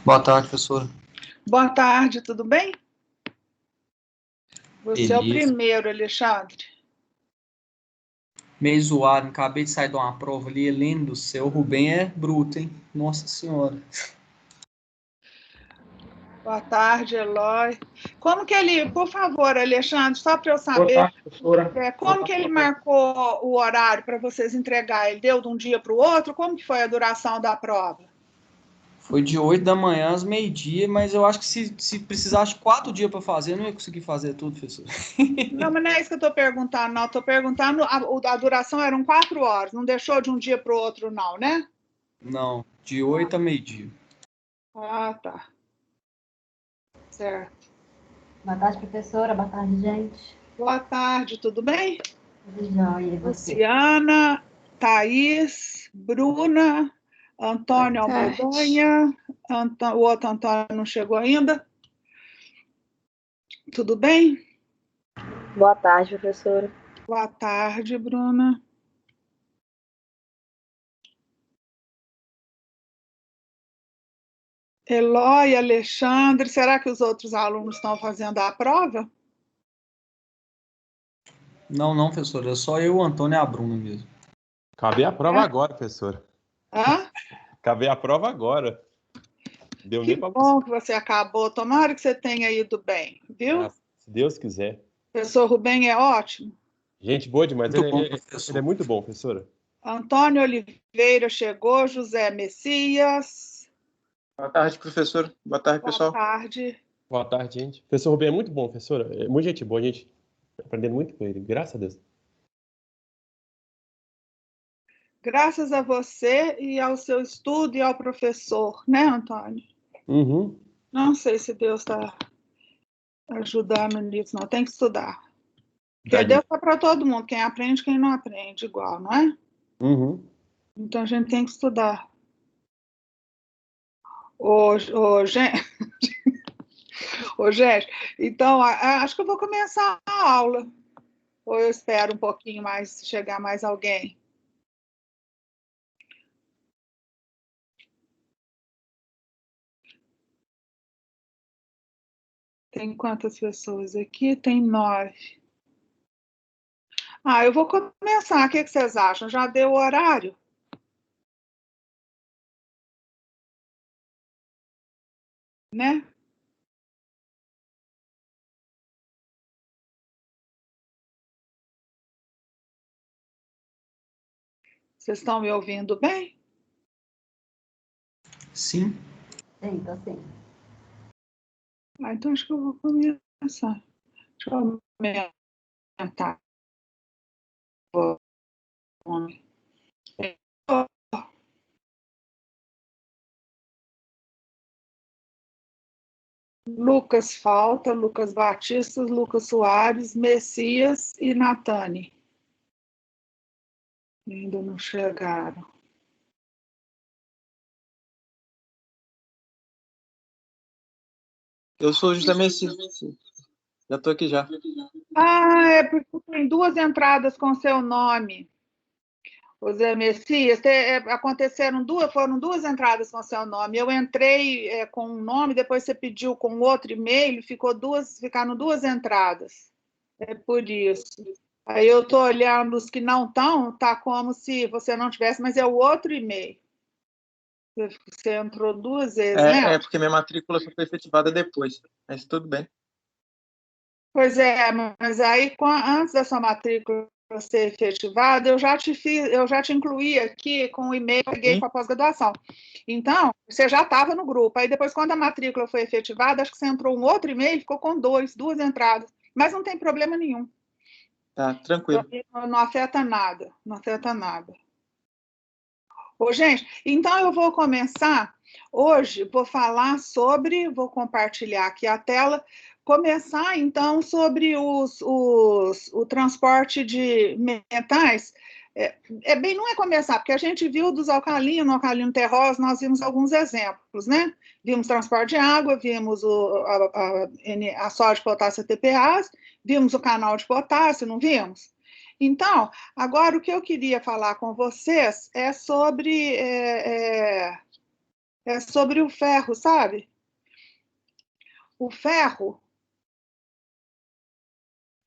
Boa tarde, professora. Boa tarde, tudo bem? Você é o Beleza. primeiro, Alexandre. Meio zoado, acabei de sair de uma prova ali, Helene do céu, o Rubem é bruto, hein? Nossa Senhora. Boa tarde, Eloy. Como que ele, por favor, Alexandre, só para eu Boa saber, tarde, professora. como que ele marcou o horário para vocês entregar? Ele deu de um dia para o outro? Como que foi a duração da prova? Foi de 8 da manhã às meio-dia, mas eu acho que se precisasse 4 dias para fazer, eu não ia conseguir fazer tudo, professor. Não, mas não é isso que eu estou perguntando, não. Estou perguntando, a duração eram 4 horas, não deixou de um dia para o outro, não, né? Não, de 8 a meio-dia. Ah, tá. Certo. Boa tarde, professora. Boa tarde, gente. Boa tarde, tudo bem? Tudo jóia, e você? Luciana, Thaís, Bruna, Antônio Almedanha, o outro Antônio não chegou ainda. Tudo bem? Boa tarde, professora. Boa tarde, Bruna. Eloy, Alexandre, será que os outros alunos estão fazendo a prova? Não, professora, é só eu, o Antônio e a Bruna mesmo. Acabei a prova agora, professora. Hã? Acabei a prova agora. Deu Que nem para bom que você acabou. Tomara que você tenha ido bem, viu? se Deus quiser. O professor Rubem é ótimo. Gente boa demais. Muito bom, Ele professor. é muito bom, professora. Antônio Oliveira chegou, José Messias. Boa tarde, professor. Boa tarde, pessoal. Boa tarde. Boa tarde, gente. Professor Rubem é muito bom, professora. É muito gente boa, gente. Aprendendo muito com ele, graças a Deus. Graças a você e ao seu estudo e ao professor, né, Antônio? Uhum. Não sei se Deus está ajudando nisso, não. Tem que estudar. Porque Deus está para todo mundo. Quem aprende, quem não aprende, igual, não é? Uhum. Então a gente tem que estudar. Gente, então acho que eu vou começar a aula. Ou eu espero um pouquinho mais, chegar mais alguém. Tem quantas pessoas aqui? Tem 9. Eu vou começar. O que vocês acham? Já deu o horário? Né? Vocês estão me ouvindo bem? Sim. Sim, tô sim. Então acho que eu vou começar. Deixa eu aumentar o volume. Lucas falta, Lucas Batista, Lucas Soares, Messias e Natane. Ainda não chegaram. Eu sou o José Messias. Já estou aqui já. É porque tem 2 entradas com seu nome. O Zé Messias, foram 2 entradas com seu nome. Eu entrei com um nome, depois você pediu com outro e-mail, ficaram 2 entradas. É por isso. Aí eu estou olhando os que não estão, tá como se você não tivesse, mas é o outro e-mail. Você entrou 2 vezes, né? É porque minha matrícula só foi efetivada depois, mas tudo bem. Pois é, mas aí antes da sua matrícula ser efetivada, eu já te incluí aqui com o e-mail que eu peguei para a pós-graduação. Então, você já estava no grupo. Aí depois, quando a matrícula foi efetivada, acho que você entrou um outro e-mail e ficou com 2 entradas. Mas não tem problema nenhum. Tá, tranquilo. Não afeta nada, não afeta nada. Gente, então eu vou começar hoje, vou compartilhar aqui a tela, começar então sobre o transporte de metais. Não é começar, porque a gente viu dos alcalinos, no alcalino terroso, nós vimos alguns exemplos, né? Vimos transporte de água, vimos a sódio, potássio, TPAs, vimos o canal de potássio, não vimos? Então, agora o que eu queria falar com vocês é sobre o ferro, sabe? O ferro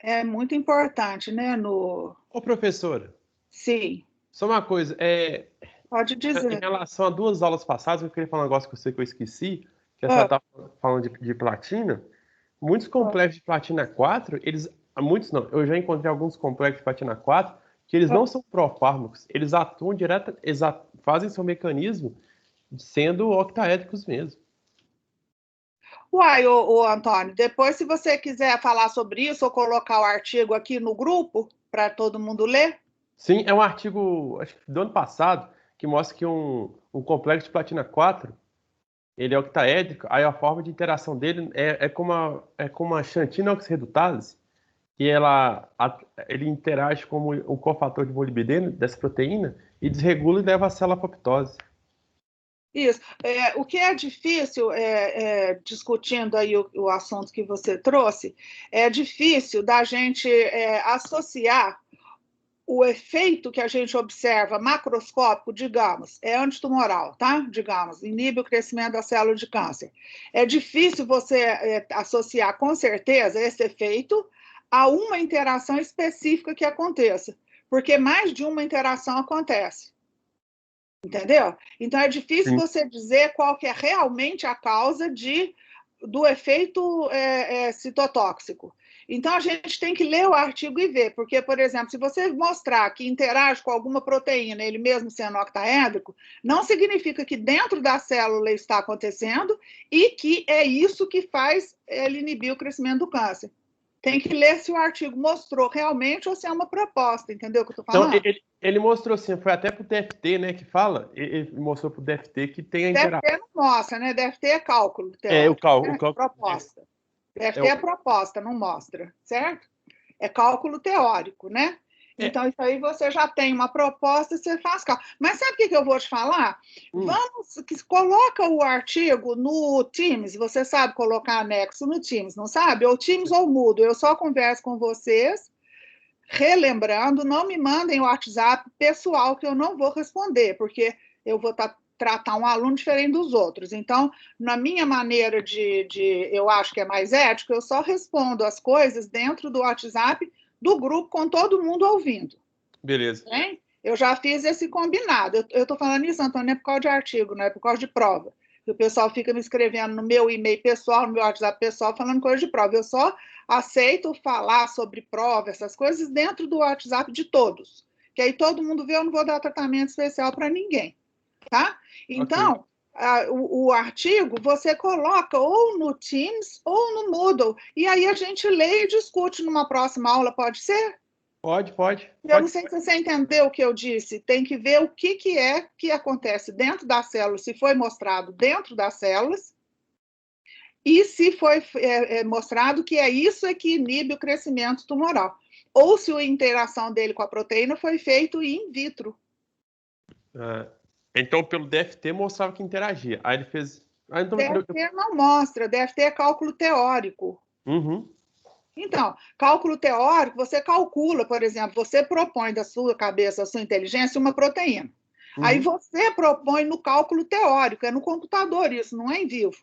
é muito importante, né? Ô, professora, Sim, só uma coisa, pode em dizer. relação a 2 aulas passadas, eu queria falar um negócio com você que eu esqueci, que a senhora Ah, estava falando de platina. Muitos complexos de platina 4, muitos não, eu já encontrei alguns complexos de platina 4 que eles não são profármacos, eles atuam direto, fazem seu mecanismo sendo octaédricos mesmo. Uai, Antônio, depois, se você quiser falar sobre isso ou colocar o artigo aqui no grupo para todo mundo ler. Sim, é um artigo, acho que do ano passado, que mostra que um complexo de platina 4, ele é octaédrico, aí a forma de interação dele é como a xantina oxirredutase, que ele interage como o cofator de molibdeno dessa proteína e desregula e leva a célula à apoptose. Isso. O que é difícil, discutindo aí o assunto que você trouxe, é difícil da gente associar o efeito que a gente observa macroscópico, digamos, é antitumoral, tá? Digamos, inibe o crescimento da célula de câncer. É difícil você associar com certeza esse efeito a uma interação específica que aconteça, porque mais de uma interação acontece. Entendeu? Então é difícil Sim. você dizer qual que é realmente a causa do efeito citotóxico. Então a gente tem que ler o artigo e ver, porque, por exemplo, se você mostrar que interage com alguma proteína, ele mesmo sendo octaédrico, não significa que dentro da célula está acontecendo e que é isso que faz ele inibir o crescimento do câncer. Tem que ler se o artigo mostrou realmente ou se é uma proposta, entendeu o que eu estou falando? Então, ele mostrou assim, foi até pro DFT, né, que fala, ele mostrou pro DFT que tem a interação. DFT não mostra, né? DFT é cálculo O teórico, cálculo. né? Proposta. DFT É é o- proposta, não mostra, certo? É cálculo teórico, né? É. Então, isso aí você já tem uma proposta, você faz cálculo. Mas sabe o que eu vou te falar? Coloca o artigo no Teams, você sabe colocar anexo no Teams, não sabe? Ou Teams ou Moodle, eu só converso com vocês, relembrando, não me mandem o WhatsApp pessoal que eu não vou responder, porque eu vou tratar um aluno diferente dos outros. Então, na minha maneira eu acho que é mais ético, eu só respondo as coisas dentro do WhatsApp do grupo com todo mundo ouvindo. Beleza. Hein? Eu já fiz esse combinado. Eu estou falando isso, Antônio, não é por causa de artigo, não é por causa de prova. E o pessoal fica me escrevendo no meu e-mail pessoal, no meu WhatsApp pessoal, falando coisa de prova. Eu só aceito falar sobre prova, essas coisas, dentro do WhatsApp de todos. Que aí todo mundo vê, eu não vou dar tratamento especial para ninguém. Tá? Então, o artigo você coloca ou no Teams ou no Moodle. E aí a gente lê e discute numa próxima aula, pode ser? Pode. Eu não sei se você entendeu o que eu disse. Tem que ver o que é que acontece dentro das células, se foi mostrado dentro das células, e se foi mostrado que é isso que inibe o crescimento tumoral. Ou se a interação dele com a proteína foi feito in vitro. Então, pelo DFT, mostrava que interagia. Aí ele fez... DFT não mostra, DFT é cálculo teórico. Uhum. Então, cálculo teórico, você calcula, por exemplo, você propõe da sua cabeça, da sua inteligência, uma proteína. Aí você propõe no cálculo teórico, é no computador isso, não é em vivo.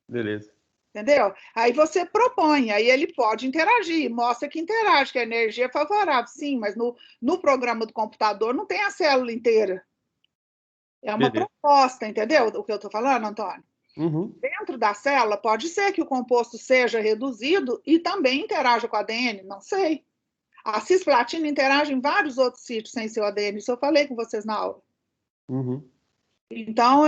Beleza. Entendeu? Aí você propõe, aí ele pode interagir, mostra que interage, que a energia é favorável, sim, mas no programa do computador não tem a célula inteira. É uma proposta, entendeu o que eu estou falando, Antônio? Uhum. Dentro da célula, pode ser que o composto seja reduzido e também interaja com o ADN, não sei. A cisplatina interage em vários outros sítios sem ser o ADN, isso eu falei com vocês na aula. Uhum. Então,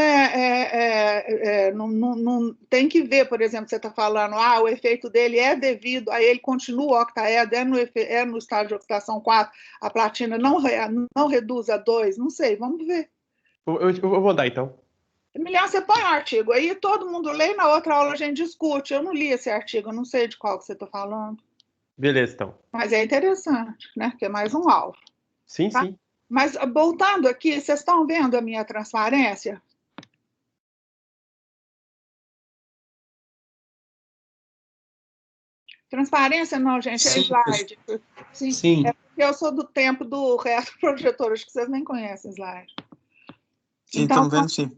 não tem que ver, por exemplo, você está falando, o efeito dele é devido a ele continua octaedro, é no estágio de oxidação 4, a platina não reduz a 2, não sei, vamos ver. Eu vou mandar, então. Melhor você põe o artigo aí, todo mundo lê, na outra aula a gente discute. Eu não li esse artigo, eu não sei de qual que você está falando. Beleza, então. Mas é interessante, né? Porque é mais um alvo. Sim, tá? sim. Mas, voltando aqui, vocês estão vendo a minha transparência? Transparência não, gente, é slide. Sim. Eu sou do tempo do retroprojetor, acho que vocês nem conhecem slide. Sim, estamos vendo sim.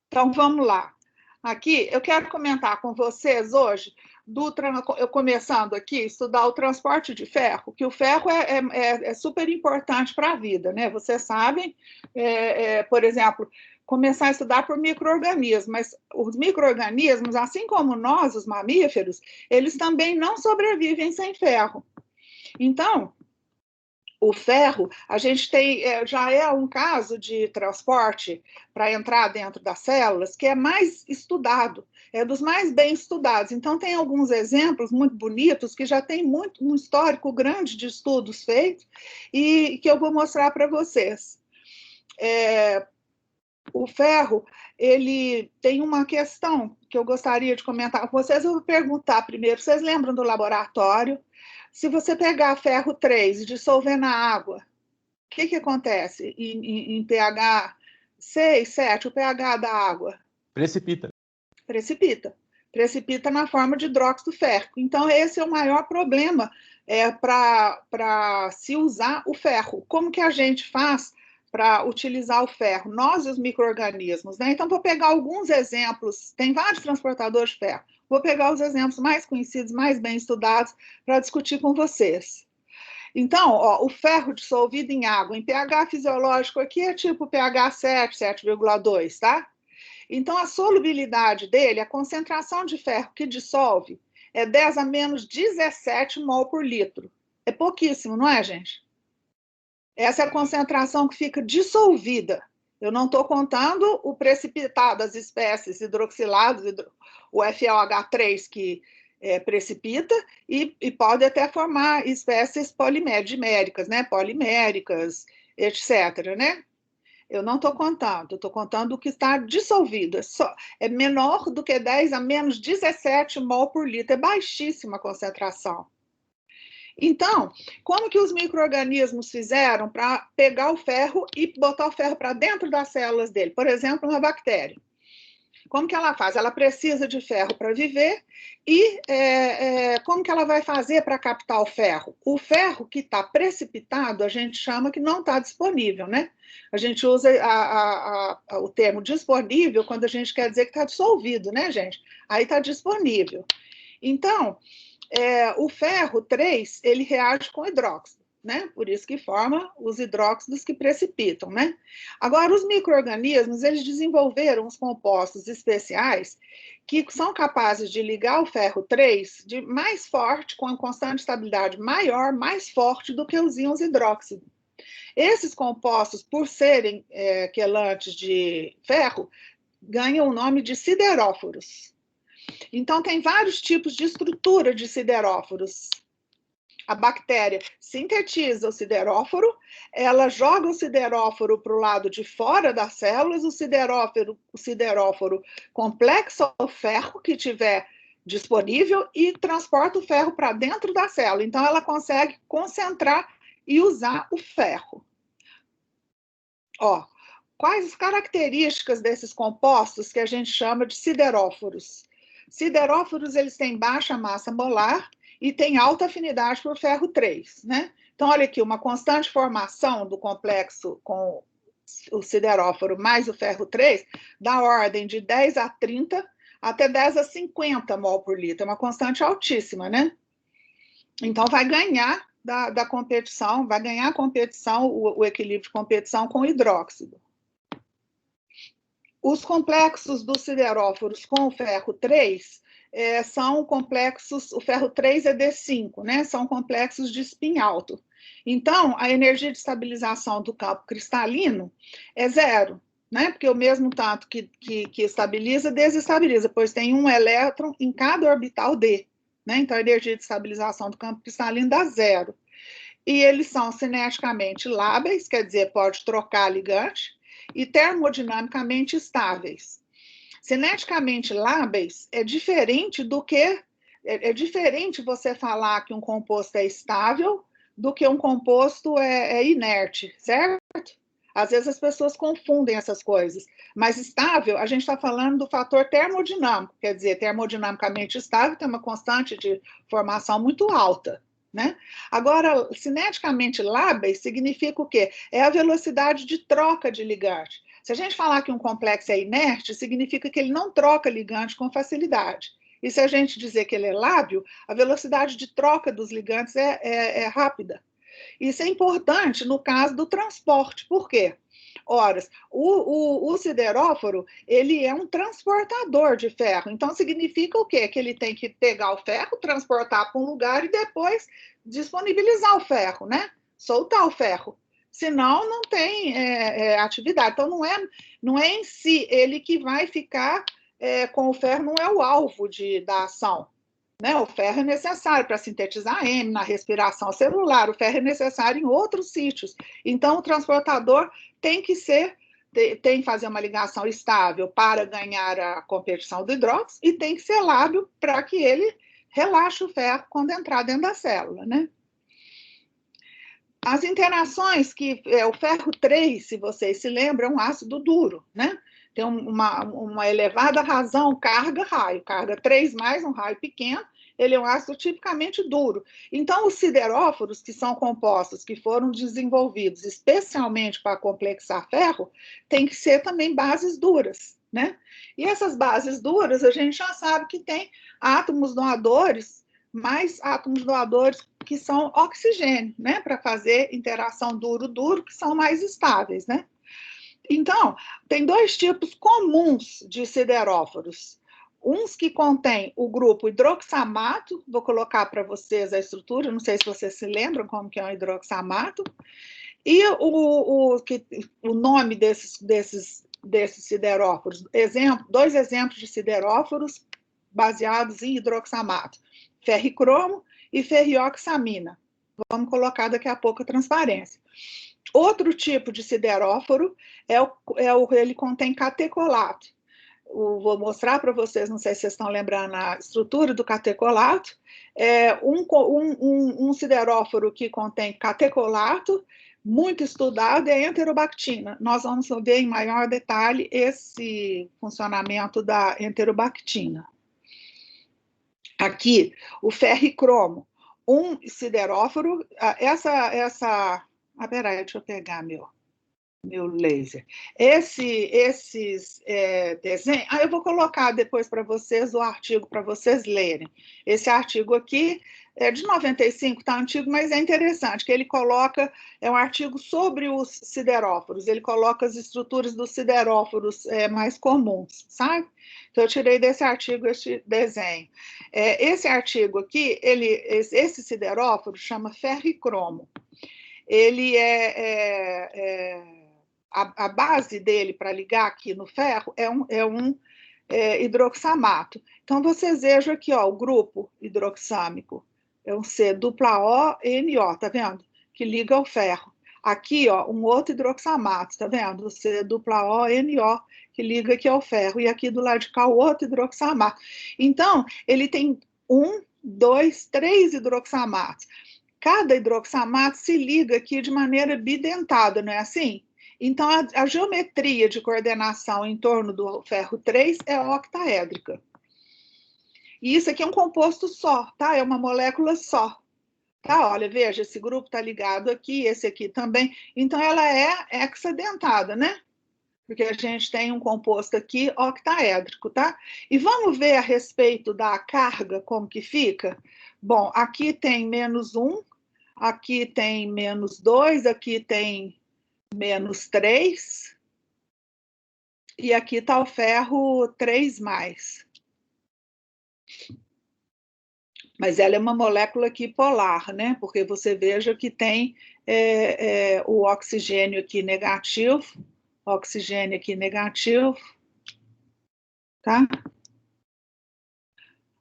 Então, vamos lá. Aqui, eu quero comentar com vocês hoje, eu começando aqui, estudar o transporte de ferro, que o ferro é super importante para a vida, né? Vocês sabem, por exemplo, começar a estudar por micro-organismos, mas os micro-organismos, assim como nós, os mamíferos, eles também não sobrevivem sem ferro. Então, o ferro, a gente tem, já é um caso de transporte para entrar dentro das células que é mais estudado, é dos mais bem estudados. Então, tem alguns exemplos muito bonitos que já tem um histórico grande de estudos feitos e que eu vou mostrar para vocês. O ferro, ele tem uma questão que eu gostaria de comentar com vocês. Eu vou perguntar primeiro, vocês lembram do laboratório? Se você pegar ferro 3 e dissolver na água, o que acontece em pH 6, 7, o pH da água? Precipita. Precipita na forma de hidróxido férrico. Então, esse é o maior problema para se usar o ferro. Como que a gente faz para utilizar o ferro? Nós e os micro-organismos, né? Então, vou pegar alguns exemplos. Tem vários transportadores de ferro. Vou pegar os exemplos mais conhecidos, mais bem estudados, para discutir com vocês. Então, o ferro dissolvido em água, em pH fisiológico aqui é tipo pH 7, 7,2, tá? Então, a solubilidade dele, a concentração de ferro que dissolve, é 10 a menos 17 mol por litro. É pouquíssimo, não é, gente? Essa é a concentração que fica dissolvida. Eu não estou contando o precipitado das espécies hidroxiladas, o FeOH3 que precipita e pode até formar espécies poliméricas, né? Poliméricas, etc., né? Eu não estou contando, estou contando o que está dissolvido. É menor do que 10 a menos 17 mol por litro, é baixíssima a concentração. Então, como que os micro-organismos fizeram para pegar o ferro e botar o ferro para dentro das células dele? Por exemplo, uma bactéria. Como que ela faz? Ela precisa de ferro para viver e como que ela vai fazer para captar o ferro? O ferro que está precipitado, a gente chama que não está disponível, né? A gente usa o termo disponível quando a gente quer dizer que está dissolvido, né, gente? Aí está disponível. Então, o ferro 3, ele reage com hidróxido, né? Por isso que forma os hidróxidos que precipitam, né? Agora, os micro-organismos, eles desenvolveram uns compostos especiais que são capazes de ligar o ferro 3 de mais forte, com uma constante de estabilidade maior, mais forte do que os íons hidróxido. Esses compostos, por serem quelantes de ferro, ganham o nome de sideróforos. Então, tem vários tipos de estrutura de sideróforos. A bactéria sintetiza o sideróforo, ela joga o sideróforo para o lado de fora das células, o sideróforo complexa ao ferro que tiver disponível e transporta o ferro para dentro da célula. Então, ela consegue concentrar e usar o ferro. Quais as características desses compostos que a gente chama de sideróforos? Sideróforos, eles têm baixa massa molar e têm alta afinidade por ferro 3, né? Então, olha aqui, uma constante formação do complexo com o sideróforo mais o ferro 3 da ordem de 10 a 30 até 10 a 50 mol por litro. É uma constante altíssima, né? Então, vai ganhar da competição, vai ganhar a competição, o equilíbrio de competição com o hidróxido. Os complexos dos sideróforos com o ferro 3 são complexos, o ferro 3 é D5, né? São complexos de spin alto. Então, a energia de estabilização do campo cristalino é 0, né? Porque o mesmo tanto que estabiliza, desestabiliza, pois tem um elétron em cada orbital D, né? Então, a energia de estabilização do campo cristalino dá 0. E eles são cineticamente lábeis, quer dizer, pode trocar ligante, e termodinamicamente estáveis. Cineticamente lábeis é diferente do que... É diferente você falar que um composto é estável do que um composto é inerte, certo? Às vezes as pessoas confundem essas coisas. Mas estável, a gente está falando do fator termodinâmico, quer dizer, termodinamicamente estável tem uma constante de formação muito alta, né? Agora, cineticamente lábeis significa o quê? É a velocidade de troca de ligante. Se a gente falar que um complexo é inerte, significa que ele não troca ligante com facilidade. E se a gente dizer que ele é lábil, a velocidade de troca dos ligantes é rápida. Isso é importante no caso do transporte. Por quê? Ora, o sideróforo, ele é um transportador de ferro. Então, significa o quê? Que ele tem que pegar o ferro, transportar para um lugar e depois disponibilizar o ferro, né? Soltar o ferro. Senão, não tem atividade. Então, não é em si ele que vai ficar com o ferro, não é o alvo da ação. Né? O ferro é necessário para sintetizar M, na respiração celular, o ferro é necessário em outros sítios. Então, o transportador tem que fazer uma ligação estável para ganhar a competição do hidróxido e tem que ser lábil para que ele relaxe o ferro quando entrar dentro da célula, né? As interações o ferro 3, se vocês se lembram, é um ácido duro, né? Tem uma elevada razão carga-raio. Carga 3 mais um raio pequeno, ele é um ácido tipicamente duro. Então, os sideróforos, que são compostos que foram desenvolvidos especialmente para complexar ferro, tem que ser também bases duras, né? E essas bases duras, a gente já sabe que tem átomos doadores, mais átomos doadores que são oxigênio, né? Para fazer interação duro-duro, que são mais estáveis, né? Então, tem dois tipos comuns de sideróforos. Uns que contêm o grupo hidroxamato, vou colocar para vocês a estrutura, não sei se vocês se lembram como que é um hidroxamato, e o nome desses sideróforos. Dois exemplos de sideróforos baseados em hidroxamato, ferricromo e ferrioxamina. Vamos colocar daqui a pouco a transparência. Outro tipo de sideróforo ele contém catecolato. Vou mostrar para vocês, não sei se vocês estão lembrando a estrutura do catecolato. Um sideróforo que contém catecolato, muito estudado, é a enterobactina. Nós vamos ver em maior detalhe esse funcionamento da enterobactina. Aqui, o ferricromo, um sideróforo, peraí, deixa eu pegar meu laser. Esses desenhos... eu vou colocar depois para vocês o artigo, para vocês lerem. Esse artigo aqui é de 95, está antigo, mas é interessante, que ele coloca... É um artigo sobre os sideróforos. Ele coloca as estruturas dos sideróforos mais comuns, sabe? Então, eu tirei desse artigo esse desenho. Esse artigo aqui, esse sideróforo chama ferricromo. Ele a base dele para ligar aqui no ferro é um hidroxamato. Então, vocês vejam aqui, ó, o grupo hidroxâmico é um C-O-N-O, tá vendo? Que liga ao ferro. Aqui, ó, um outro hidroxamato, tá vendo? O C-O-N-O, que liga aqui ao ferro. E aqui do lado de cá, o outro hidroxamato. Então, ele tem 1, 2, 3 hidroxamatos. Cada hidroxamato se liga aqui de maneira bidentada, não é assim? Então, a geometria de coordenação em torno do ferro 3 é octaédrica. E isso aqui é um composto só, tá? É uma molécula só. Tá? Olha, veja, esse grupo está ligado aqui, esse aqui também. Então, ela é hexadentada, né? Porque a gente tem um composto aqui octaédrico, tá? E vamos ver a respeito da carga, como que fica? Bom, aqui tem -1, aqui tem -2, aqui tem -3, e aqui está o ferro 3+. Mas ela é uma molécula aqui polar, né? Porque você veja que tem o oxigênio aqui negativo, oxigênio aqui negativo, tá?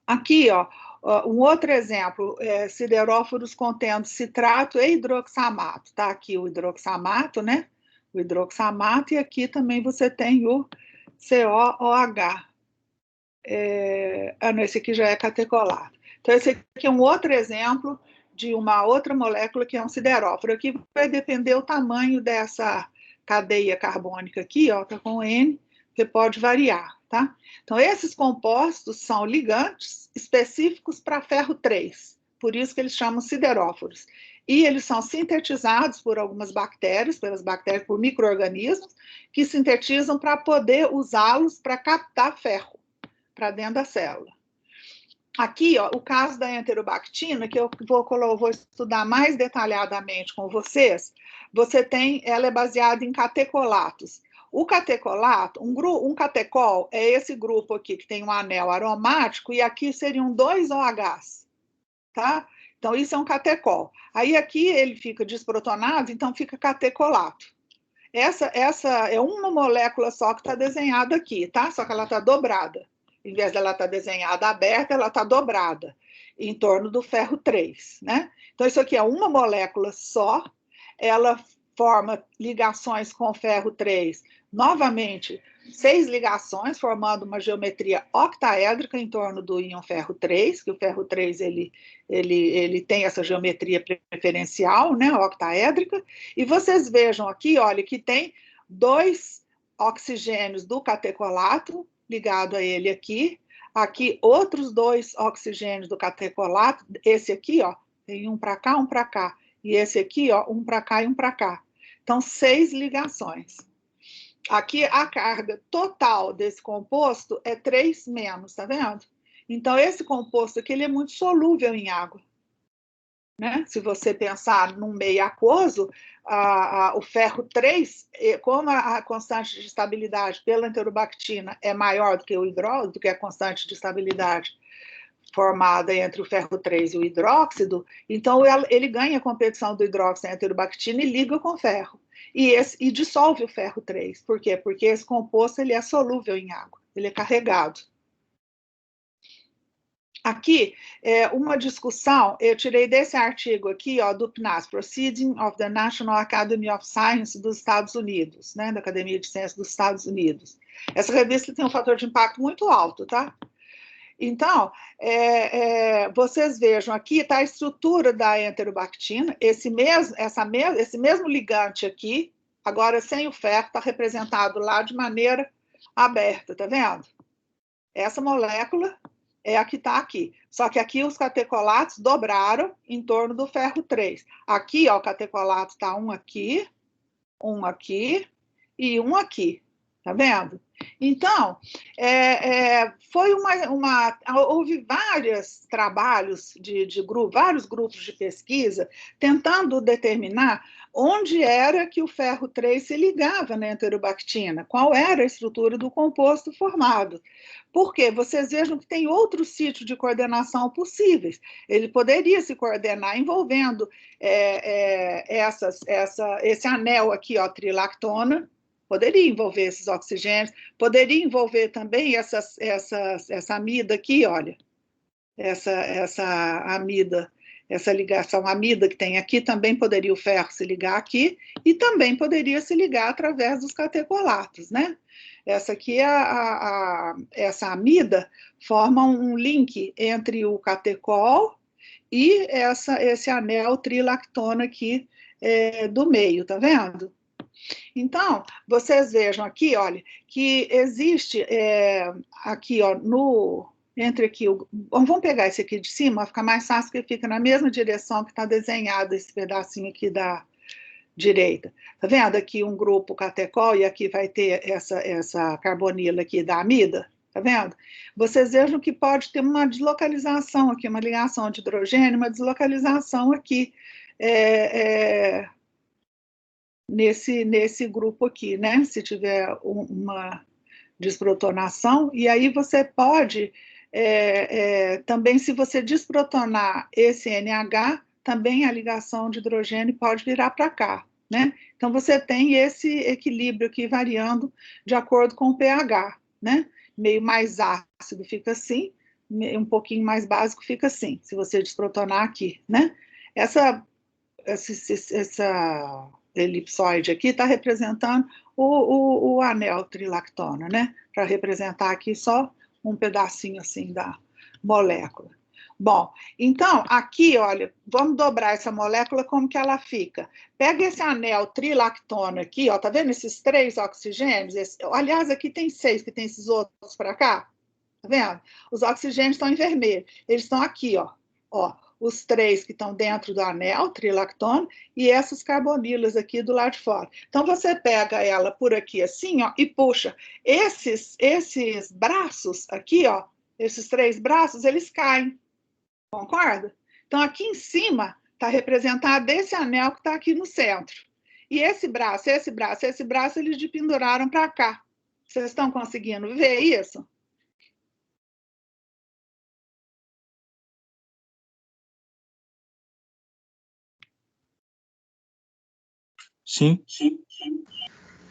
Aqui, ó, um outro exemplo, sideróforos contendo citrato e hidroxamato, tá? Aqui o hidroxamato, né? O hidroxamato, e aqui também você tem o COOH. Não, esse aqui já é catecolato. Então, esse aqui é um outro exemplo de uma outra molécula que é um sideróforo. Aqui vai depender o tamanho dessa cadeia carbônica aqui, ó, tá com N, que pode variar, tá? Então, esses compostos são ligantes específicos para ferro 3, por isso que eles chamam sideróforos. E eles são sintetizados por algumas bactérias, por micro-organismos, que sintetizam para poder usá-los para captar ferro para dentro da célula. Aqui, ó, o caso da enterobactina, que eu vou estudar mais detalhadamente com vocês, ela é baseada em catecolatos. O catecolato, um catecol é esse grupo aqui que tem um anel aromático, e aqui seriam 2 OHs, tá? Então, isso é um catecol. Aí, aqui, ele fica desprotonado, então fica catecolato. Essa é uma molécula só que está desenhada aqui, tá? Só que ela está dobrada. Em vez dela estar desenhada aberta, ela está dobrada, em torno do ferro 3, né? Então, isso aqui é uma molécula só, ela forma ligações com o ferro 3, novamente, 6 ligações, formando uma geometria octaédrica em torno do íon ferro 3, que o ferro 3 ele tem essa geometria preferencial, né, octaédrica, e vocês vejam aqui, olha, que tem 2 oxigênios do catecolato ligado a ele aqui outros 2 oxigênios do catecolato, esse aqui, ó, tem um para cá, e esse aqui, ó, um para cá e um para cá. Então, 6 ligações. Aqui, a carga total desse composto é 3-, tá vendo? Então, esse composto aqui, ele é muito solúvel em água, né? Se você pensar num meio aquoso, o ferro 3, como a constante de estabilidade pela enterobactina é maior do que o hidróxido, do que a constante de estabilidade formada entre o ferro 3 e o hidróxido, então ele ganha a competição do hidróxido e a enterobactina e liga com o ferro. E dissolve o ferro 3. Por quê? Porque esse composto ele é solúvel em água, ele é carregado. Aqui, uma discussão, eu tirei desse artigo aqui, ó, do PNAS, Proceeding of the National Academy of Science dos Estados Unidos, né, da Academia de Ciências dos Estados Unidos. Essa revista tem um fator de impacto muito alto, tá? Então, vocês vejam aqui, está a estrutura da enterobactina, esse mesmo ligante aqui, agora sem o ferro, está representado lá de maneira aberta, tá vendo? Essa molécula é a que está aqui. Só que aqui os catecolatos dobraram em torno do ferro 3. Aqui, ó, o catecolato está um aqui e um aqui. Tá vendo? Então, houve vários trabalhos vários grupos de pesquisa tentando determinar onde era que o ferro 3 se ligava na enterobactina, qual era a estrutura do composto formado. Porque vocês vejam que tem outros sítios de coordenação possíveis. Ele poderia se coordenar envolvendo esse anel aqui, ó, trilactona, poderia envolver esses oxigênios, poderia envolver também essa amida aqui, olha, essa amida, essa ligação amida que tem aqui, também poderia o ferro se ligar aqui, e também poderia se ligar através dos catecolatos, né? Essa aqui, essa amida, forma um link entre o catecol e esse anel trilactona aqui do meio, tá vendo? Então, vocês vejam aqui, olha, que existe aqui, ó, entre aqui, vamos pegar esse aqui de cima, vai ficar mais fácil, porque fica na mesma direção que está desenhado esse pedacinho aqui da direita. Tá vendo? Aqui um grupo catecol e aqui vai ter essa carbonila aqui da amida, tá vendo? Vocês vejam que pode ter uma deslocalização aqui, uma ligação de hidrogênio, uma deslocalização aqui, nesse grupo aqui, né? Se tiver uma desprotonação, e aí você pode, também, se você desprotonar esse NH, também a ligação de hidrogênio pode virar para cá, né? Então, você tem esse equilíbrio aqui variando de acordo com o pH, né? Meio mais ácido fica assim, um pouquinho mais básico fica assim, se você desprotonar aqui, né? Essa elipsoide aqui está representando o anel trilactona, né? Para representar aqui só um pedacinho assim da molécula. Bom, então, aqui, olha, vamos dobrar essa molécula, como que ela fica? Pega esse anel trilactona aqui, ó, tá vendo esses 3 oxigênios? Aliás, aqui tem 6, que tem esses outros para cá, tá vendo? Os oxigênios estão em vermelho, eles estão aqui, ó. os 3 que estão dentro do anel, trilactona, e essas carbonilas aqui do lado de fora. Então, você pega ela por aqui assim, ó, e puxa. Esses braços aqui, ó, esses 3 braços, eles caem. Concorda? Então, aqui em cima está representado esse anel que está aqui no centro. E esse braço, eles dependuraram para cá. Vocês estão conseguindo ver isso? Sim.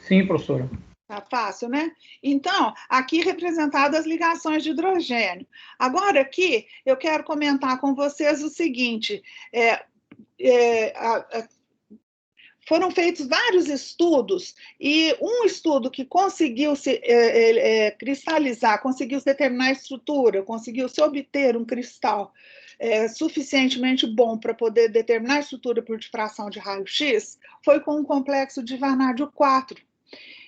Sim, professora. Tá fácil, né? Então, aqui representadas as ligações de hidrogênio. Agora, aqui, eu quero comentar com vocês o seguinte: foram feitos vários estudos, e um estudo que conseguiu se cristalizar, conseguiu se determinar a estrutura, conseguiu se obter um cristal suficientemente bom para poder determinar a estrutura por difração de raio-x, foi com um complexo de vanádio 4.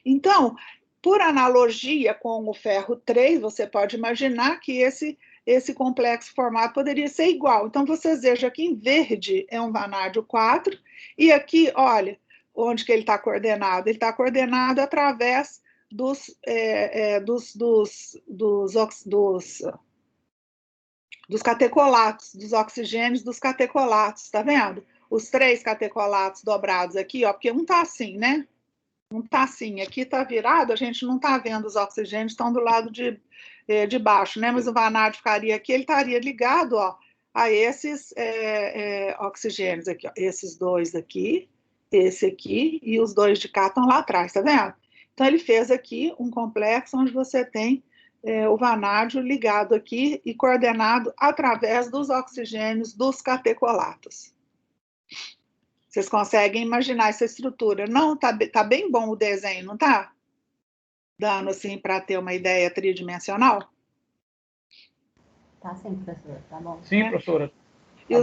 Então, por analogia com o ferro 3, você pode imaginar que esse complexo formado poderia ser igual. Então, vocês vejam aqui em verde é um vanádio 4, e aqui, olha, onde que ele está coordenado? Ele está coordenado através dos catecolatos, dos oxigênios dos catecolatos, tá vendo? Os 3 catecolatos dobrados aqui, ó, porque um está assim, né? Um está assim, aqui está virado, a gente não está vendo os oxigênios, estão do lado de baixo, né? Mas o vanádio ficaria aqui, ele estaria ligado, ó, a esses oxigênios aqui, ó, esses 2 aqui, esse aqui, e os 2 de cá estão lá atrás, tá vendo? Então, ele fez aqui um complexo onde você tem o vanádio ligado aqui e coordenado através dos oxigênios dos catecolatos. Vocês conseguem imaginar essa estrutura? Não, tá bem bom o desenho, não tá? Dando assim para ter uma ideia tridimensional? Tá sim, professora, tá bom. Sim, professora. E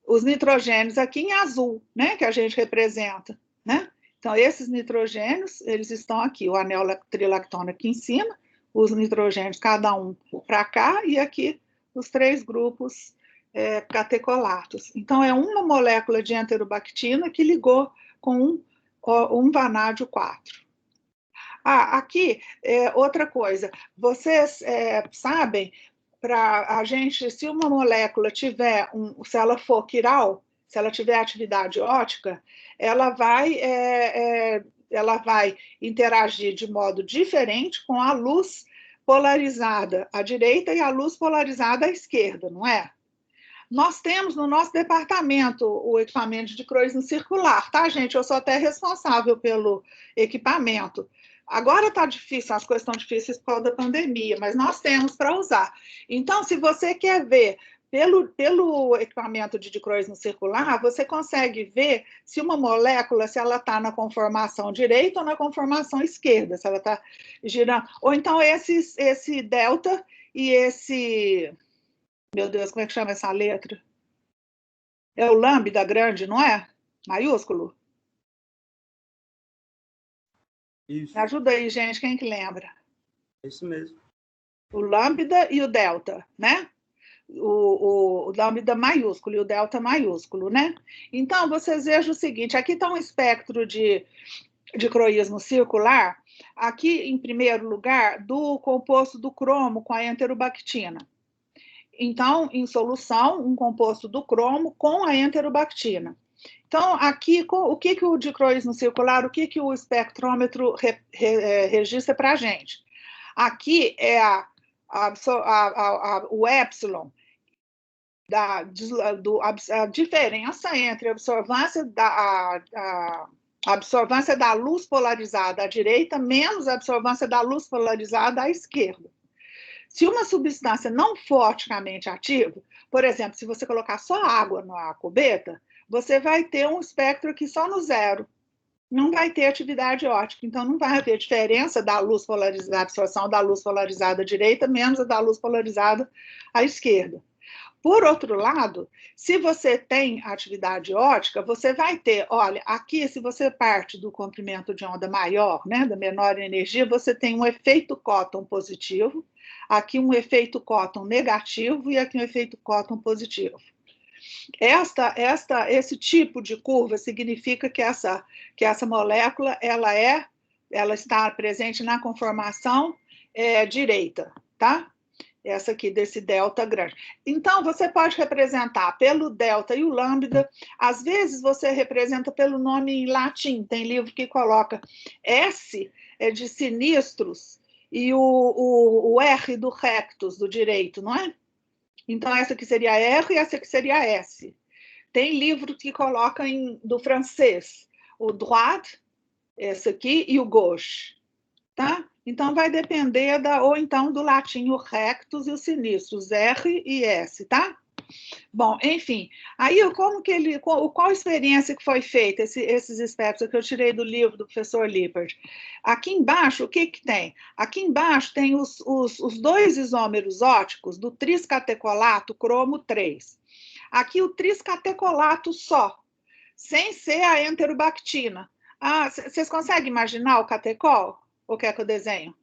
os nitrogênios aqui em azul, né, que a gente representa, né? Então, esses nitrogênios, eles estão aqui, o anel trilactona aqui em cima, os nitrogênios, cada um para cá, e aqui os 3 grupos catecolatos. Então, é uma molécula de enterobactina que ligou com um vanádio 4. Aqui, outra coisa, vocês sabem, para a gente, se uma molécula tiver, se ela for quiral, se ela tiver atividade ótica, ela vai interagir de modo diferente com a luz polarizada à direita e a luz polarizada à esquerda, não é? Nós temos no nosso departamento o equipamento de dicroísmo circular, tá, gente? Eu sou até responsável pelo equipamento. Agora está difícil, as coisas estão difíceis por causa da pandemia, mas nós temos para usar. Então, se você quer ver pelo equipamento de dicroísmo circular, você consegue ver se uma molécula, se ela está na conformação direita ou na conformação esquerda, se ela está girando. Ou então esse delta e esse... Meu Deus, como é que chama essa letra? É o lambda grande, não é? Maiúsculo? Isso. Me ajuda aí, gente, quem que lembra? É isso mesmo. O lambda e o delta, né? O lambda maiúsculo e o delta maiúsculo, né? Então, vocês vejam o seguinte, aqui está um espectro de dicroísmo circular, aqui, em primeiro lugar, do composto do cromo com a enterobactina. Então, em solução, um composto do cromo com a enterobactina. Então, aqui, o que o dicroísmo circular, o que o espectrômetro registra para a gente? Aqui é o epsilon, a diferença entre a absorvância da luz polarizada à direita menos a absorvância da luz polarizada à esquerda. Se uma substância não for oticamente ativa, por exemplo, se você colocar só água na cubeta, você vai ter um espectro aqui só no 0. Não vai ter atividade óptica, então não vai haver diferença da luz polarizada, da absorção da luz polarizada à direita menos a da luz polarizada à esquerda. Por outro lado, se você tem atividade óptica, você vai ter, olha, aqui se você parte do comprimento de onda maior, né, da menor energia, você tem um efeito Cotton positivo, aqui um efeito Cotton negativo e aqui um efeito Cotton positivo. Esse tipo de curva significa que essa molécula ela está presente na conformação direita, tá? Essa aqui desse delta grande. Então, você pode representar pelo delta e o lambda. Às vezes, você representa pelo nome em latim. Tem livro que coloca S é de sinistros e o R do rectus, do direito, não é? Então, essa aqui seria R e essa aqui seria S. Tem livro que coloca do francês o droit, esse aqui, e o gauche, tá? Então, vai depender ou então do latim, o rectus e os sinistros, R e S, tá? Bom, enfim, aí qual a experiência que foi feita, esses espectros que eu tirei do livro do professor Lippert? Aqui embaixo, o que tem? Aqui embaixo tem os dois isômeros óticos do triscatecolato cromo 3. Aqui o triscatecolato só, sem ser a enterobactina. Ah, vocês conseguem imaginar o catecol? Ou quer que eu desenho?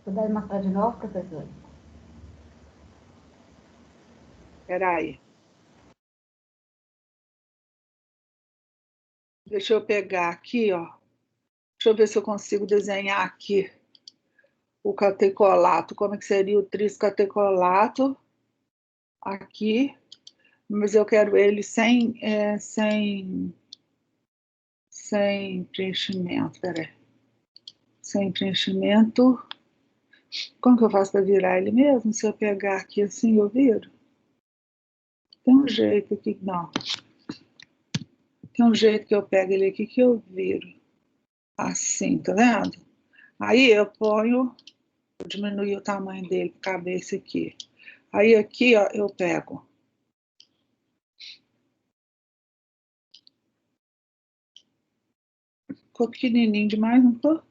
Puder mostrar de novo, professor? Espera aí. Deixa eu pegar aqui, ó. Deixa eu ver se eu consigo desenhar aqui o catecolato. Como é que seria o triscatecolato? Aqui. Mas eu quero ele sem preenchimento. Peraí. Sem preenchimento. Como que eu faço para virar ele mesmo? Se eu pegar aqui assim, eu viro? Tem um jeito aqui, não. Tem um jeito que eu pego ele aqui que eu viro. Assim, tá vendo? Aí eu ponho, vou diminuir o tamanho dele para caber esse aqui. Aí aqui, ó, eu pego. Ficou pequenininho demais, não ficou?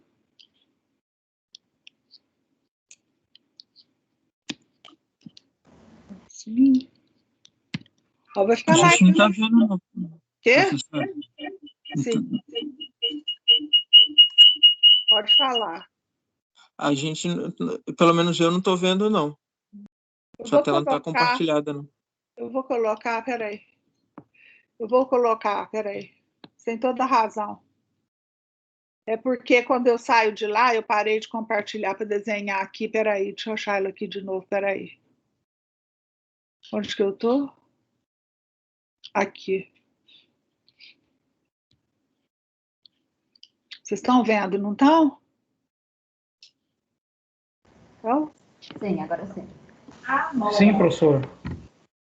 Assim. Ó, vai ficar A mais. gente não tá vendo, não. Quê? Professor. Sim. Pode falar. A gente, pelo menos eu não tô vendo, não. Sua tela não tá compartilhada, não. Eu vou colocar, peraí. Peraí. Você tem toda a razão. É porque quando eu saio de lá, eu parei de compartilhar para desenhar aqui. Peraí, deixa eu achar ela aqui de novo, peraí. Onde que eu tô? Aqui. Vocês estão vendo, não estão? Então, Sim, agora sim. Sim, professor.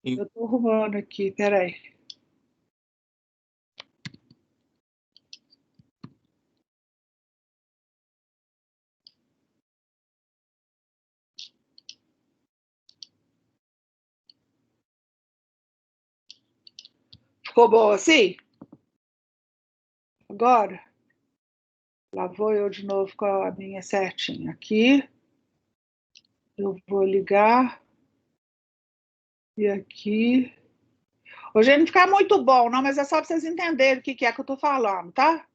eu estou arrumando aqui, peraí. Ficou bom assim? Agora, lá vou eu de novo com a minha setinha aqui. Eu vou ligar. E aqui. Hoje não ficar muito bom, não, mas é só para vocês entenderem o que é que eu estou falando, tá?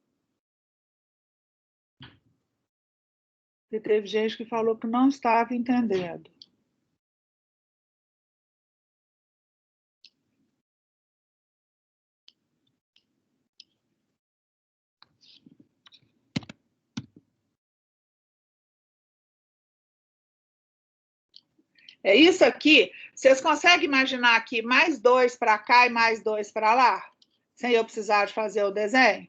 Porque teve gente que falou que não estava entendendo. É isso aqui. Vocês conseguem imaginar aqui mais 2 para cá e mais 2 para lá? Sem eu precisar de fazer o desenho?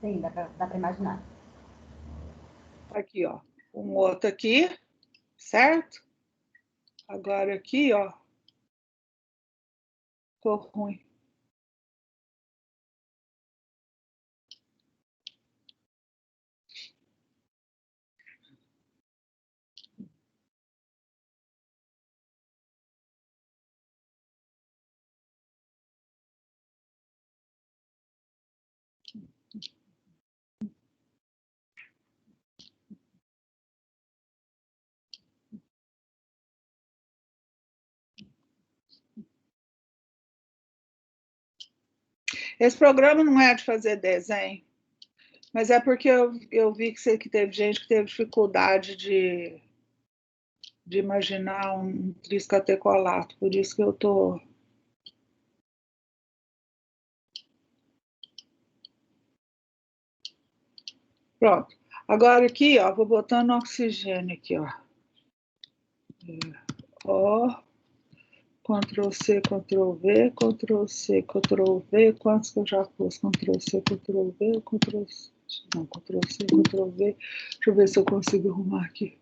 Sim, dá para imaginar. Aqui, ó. Um outro aqui, certo? Agora aqui, ó. Ficou ruim. Esse programa não é de fazer desenho, mas é porque eu vi que teve gente que teve dificuldade de imaginar um triscatecolato, por isso que eu estou... Pronto. Agora aqui, ó, vou botando oxigênio aqui, ó. Ó, Ctrl C, Ctrl V, Ctrl C, Ctrl V. Quantos que eu já pus? Ctrl C, Ctrl V, Ctrl C. Não, Ctrl C, Ctrl V. Deixa eu ver se eu consigo arrumar aqui.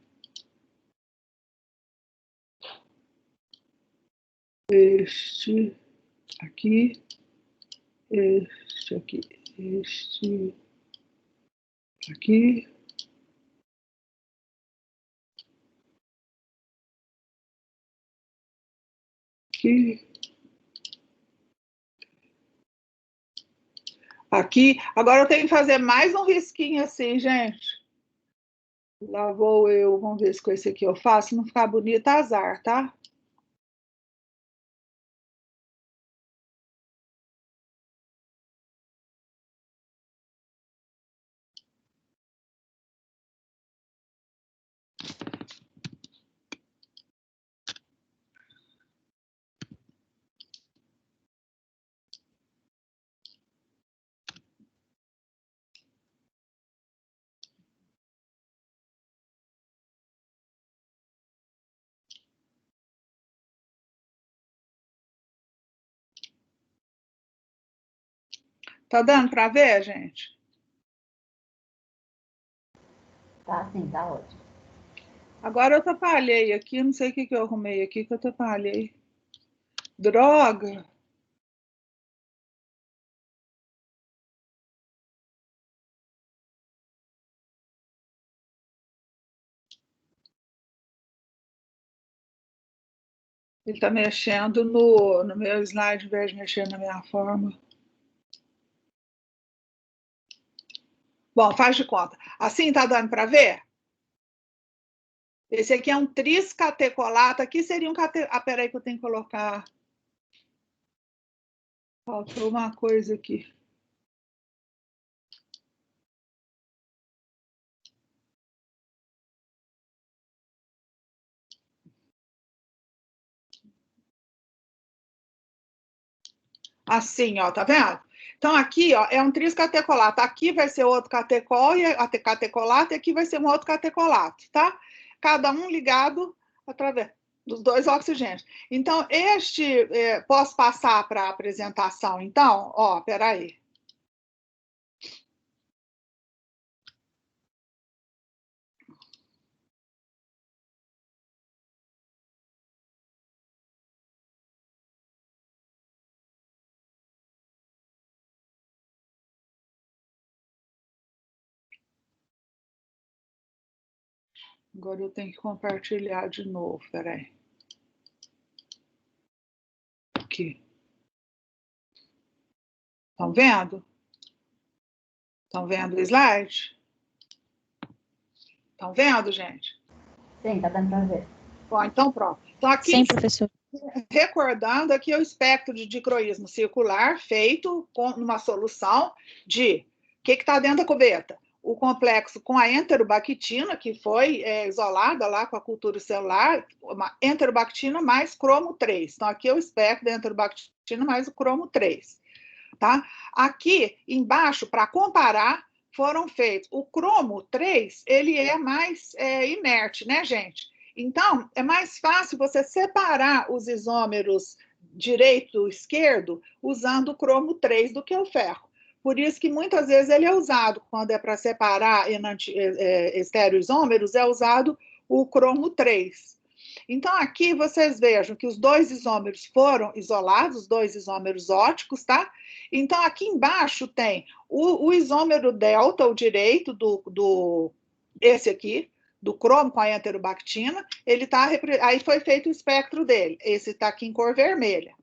Este aqui, este aqui, este aqui. Aqui. Aqui. Agora eu tenho que fazer mais um risquinho assim, gente. Lá vou eu, vamos ver se com esse aqui eu faço. Se não ficar bonito, azar, tá? Tá dando para ver, gente? Tá, sim, tá ótimo. Agora eu atrapalhei aqui, não sei o que eu arrumei aqui que eu atrapalhei. Droga! Ele tá mexendo no meu slide, ao invés de mexer na minha forma. Bom, faz de conta. Assim tá dando para ver? Esse aqui é um triscatecolato. Aqui seria um Ah, peraí que eu tenho que colocar... Faltou uma coisa aqui. Assim, ó, tá vendo? Então, aqui, ó, é um triscatecolato. Aqui vai ser outro catecolato e aqui vai ser um outro catecolato, tá? Cada um ligado através dos dois oxigênios. Então, posso passar para a apresentação, então? Ó, peraí. Agora eu tenho que compartilhar de novo, peraí. Aqui. Estão vendo? Estão vendo o slide? Estão vendo, gente? Sim, tá dando para ver. Bom, então pronto. Então, aqui, Sim, professor. recordando, aqui é o espectro de dicroísmo circular feito com uma solução de... O que está dentro da cubeta? O complexo com a enterobactina, que foi isolada lá com a cultura celular, uma enterobactina mais cromo 3. Então, aqui é o espectro da enterobactina mais o cromo 3. Tá? Aqui embaixo, para comparar, foram feitos. O cromo 3, ele é mais inerte, né, gente? Então, é mais fácil você separar os isômeros direito e esquerdo usando o cromo 3 do que o ferro. Por isso que muitas vezes ele é usado, quando é para separar estereoisômeros, é usado o cromo 3. Então, aqui vocês vejam que os dois isômeros foram isolados, os dois isômeros óticos, tá? Então, aqui embaixo tem o isômero delta, o direito esse aqui, do cromo com a enterobactina, aí foi feito o espectro dele, esse está aqui em cor vermelha.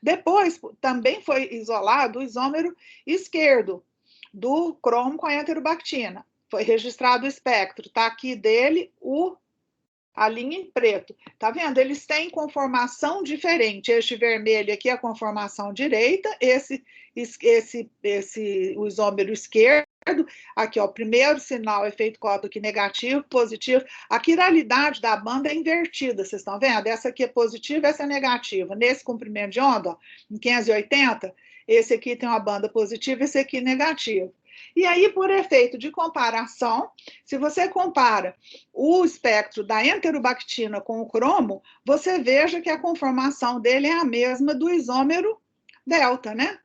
Depois, também foi isolado o isômero esquerdo, do cromo com a enterobactina. Foi registrado o espectro, está aqui dele a linha em preto. Tá vendo? Eles têm conformação diferente. Este vermelho aqui é a conformação direita, o isômero esquerdo. Aqui, ó, o primeiro sinal efeito Cotton aqui negativo, positivo. A quiralidade da banda é invertida, vocês estão vendo? Essa aqui é positiva, essa é negativa. Nesse comprimento de onda, ó, em 580, esse aqui tem uma banda positiva, esse aqui negativa. E aí, por efeito de comparação, se você compara o espectro da enterobactina com o cromo, você veja que a conformação dele é a mesma do isômero delta, né?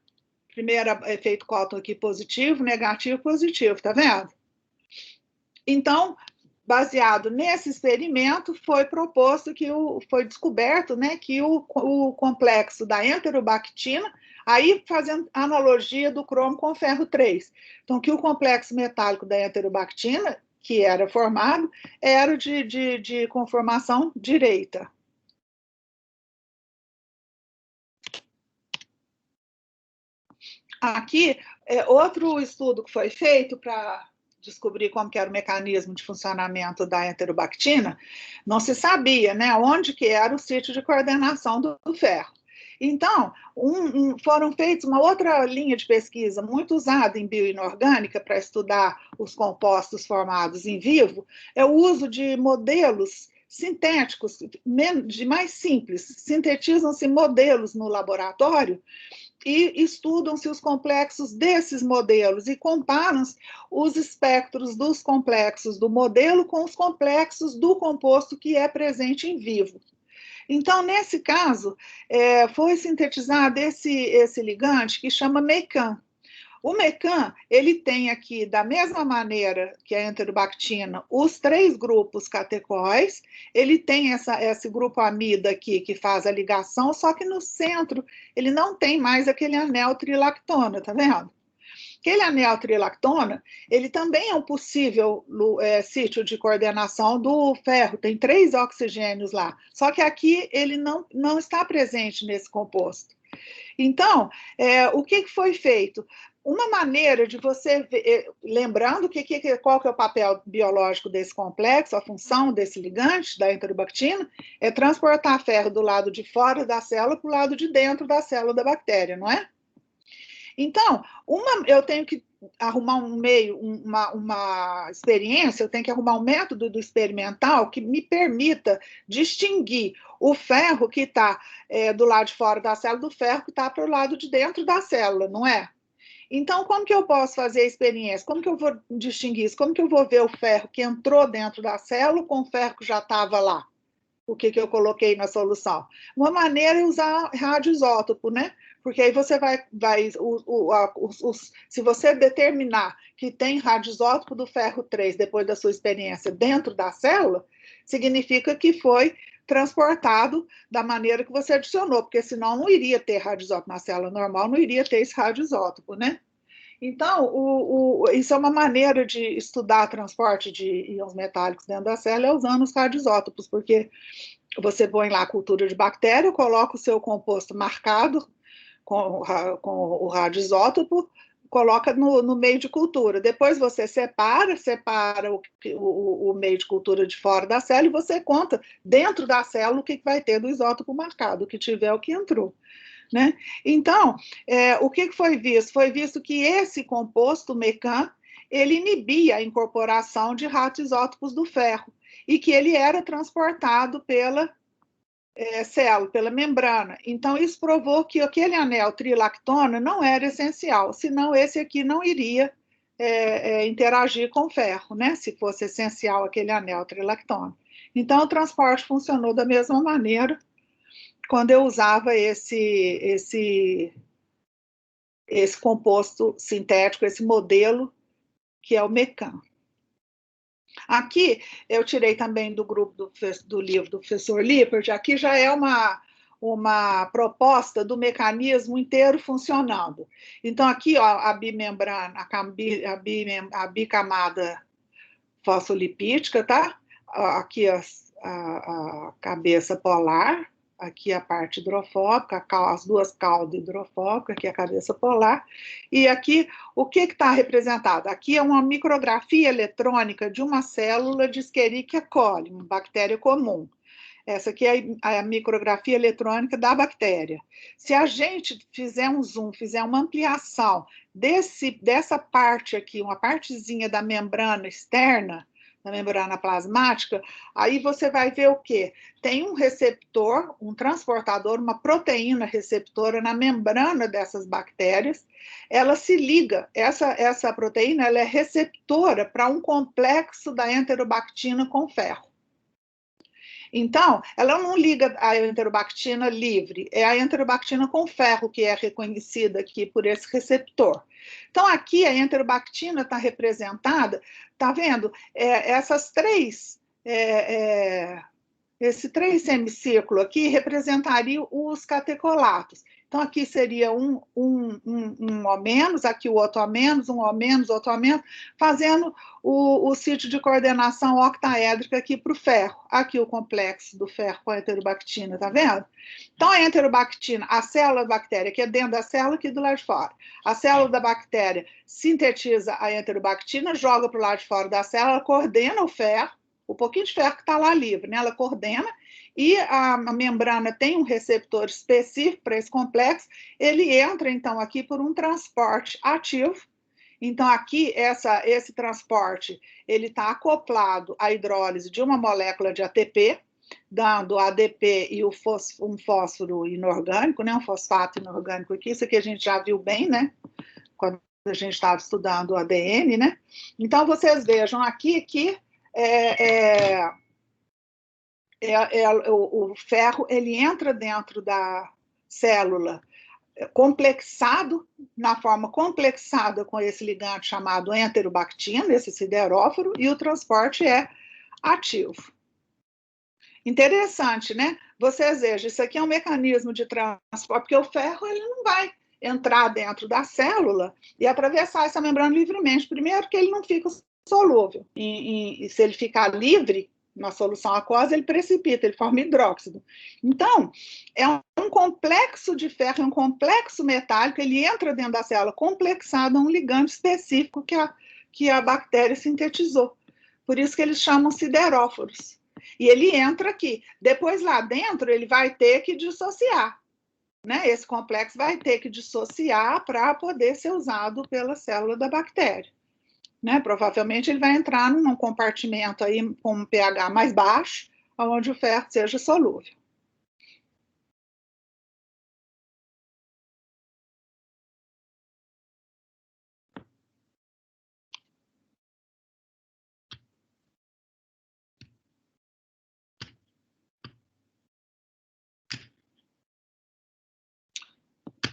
Primeiro efeito Cotton aqui positivo, negativo, positivo, tá vendo? Então, baseado nesse experimento, foi proposto que foi descoberto, né, que o complexo da enterobactina, aí fazendo analogia do cromo com o ferro 3. Então, que o complexo metálico da enterobactina, que era formado, era de conformação direita. Aqui, outro estudo que foi feito para descobrir como que era o mecanismo de funcionamento da enterobactina, não se sabia, né, onde que era o sítio de coordenação do ferro. Então, foram feitos uma outra linha de pesquisa muito usada em bioinorgânica para estudar os compostos formados em vivo, é o uso de modelos sintéticos, de mais simples, sintetizam-se modelos no laboratório e estudam-se os complexos desses modelos e comparam-se os espectros dos complexos do modelo com os complexos do composto que é presente em vivo. Então, nesse caso, foi sintetizado esse ligante que chama MECAM. O MECAM, ele tem aqui, da mesma maneira que a enterobactina, os 3 grupos catecóis, ele tem esse grupo amida aqui que faz a ligação, só que no centro ele não tem mais aquele anel trilactona, tá vendo? Aquele anel trilactona, ele também é um possível sítio de coordenação do ferro, tem 3 oxigênios lá, só que aqui ele não está presente nesse composto. Então, o que foi feito? Uma maneira de você ver, lembrando qual que é o papel biológico desse complexo, a função desse ligante, da enterobactina, é transportar ferro do lado de fora da célula para o lado de dentro da célula da bactéria, não é? Então, eu tenho que arrumar um meio, uma experiência, eu tenho que arrumar um método do experimental que me permita distinguir o ferro que está do lado de fora da célula do ferro que está para o lado de dentro da célula, não é? Então, como que eu posso fazer a experiência? Como que eu vou distinguir isso? Como que eu vou ver o ferro que entrou dentro da célula com o ferro que já estava lá? O que eu coloquei na solução? Uma maneira é usar radioisótopo, né? Porque aí você se você determinar que tem radioisótopo do ferro 3 depois da sua experiência dentro da célula, significa que foi transportado da maneira que você adicionou, porque senão não iria ter radioisótopo na célula normal, não iria ter esse radioisótopo, né? Então, isso é uma maneira de estudar transporte de íons metálicos dentro da célula, usando os radioisótopos, porque você põe lá a cultura de bactéria, coloca o seu composto marcado com o radioisótopo, coloca no meio de cultura. Depois você separa o meio de cultura de fora da célula e você conta dentro da célula o que vai ter do isótopo marcado, o que tiver, o que entrou. Né? Então, o que foi visto? Foi visto que esse composto MECAM, ele inibia a incorporação de radioisótopos do ferro e que ele era transportado pela célula, pela membrana. Então, isso provou que aquele anel trilactona não era essencial, senão esse aqui não iria interagir com o ferro, né? Se fosse essencial aquele anel trilactona. Então, o transporte funcionou da mesma maneira quando eu usava esse composto sintético, esse modelo, que é o MECAM. Aqui, eu tirei também do grupo do livro do professor Lippert, aqui já é uma proposta do mecanismo inteiro funcionando. Então, aqui, ó, a bimembrana, a bicamada fosfolipídica, tá? Aqui a cabeça polar, aqui a parte hidrofóbica, as duas caudas hidrofóbicas, aqui a cabeça polar, e aqui o que está representado? Aqui é uma micrografia eletrônica de uma célula de Escherichia coli, uma bactéria comum. Essa aqui é a micrografia eletrônica da bactéria. Se a gente fizer um zoom, fizer uma ampliação dessa parte aqui, uma partezinha da membrana externa, da membrana plasmática, aí você vai ver o quê? Tem um receptor, um transportador, uma proteína receptora na membrana dessas bactérias. Ela se liga, essa proteína ela é receptora para um complexo da enterobactina com ferro. Então, ela não liga a enterobactina livre, é a enterobactina com ferro que é reconhecida aqui por esse receptor. Então, aqui a enterobactina está representada, está vendo? Esse três semicírculo aqui representaria os catecolatos. Então, aqui seria um O menos, aqui o outro O menos, um O menos, outro O menos, fazendo o sítio de coordenação octaédrica aqui para o ferro. Aqui o complexo do ferro com a enterobactina, tá vendo? Então, a enterobactina, a célula da bactéria, que é dentro da célula, aqui do lado de fora. A célula da bactéria sintetiza a enterobactina, joga para o lado de fora da célula, coordena o ferro, o pouquinho de ferro que está lá livre, né? Ela coordena, e a membrana tem um receptor específico para esse complexo, ele entra, então, aqui por um transporte ativo. Então, aqui, esse transporte, ele está acoplado à hidrólise de uma molécula de ATP, dando ADP e um fósforo inorgânico, né? Um fosfato inorgânico aqui, isso aqui a gente já viu bem, né? Quando a gente estava estudando o ADN, né? Então, vocês vejam aqui que o ferro ele entra dentro da célula complexado, na forma complexada com esse ligante chamado enterobactina, esse sideróforo, e o transporte é ativo. Interessante, né? Vocês vejam, isso aqui é um mecanismo de transporte, porque o ferro ele não vai entrar dentro da célula e atravessar essa membrana livremente. Primeiro que ele não fica solúvel, e se ele ficar livre na solução aquosa, ele precipita, ele forma hidróxido. Então, é um complexo de ferro, é um complexo metálico, ele entra dentro da célula complexado a um ligante específico que a bactéria sintetizou. Por isso que eles chamam sideróforos. E ele entra aqui. Depois, lá dentro, ele vai ter que dissociar. Né? Esse complexo vai ter que dissociar para poder ser usado pela célula da bactéria. Né? Provavelmente ele vai entrar num compartimento aí com um pH mais baixo, onde o ferro seja solúvel.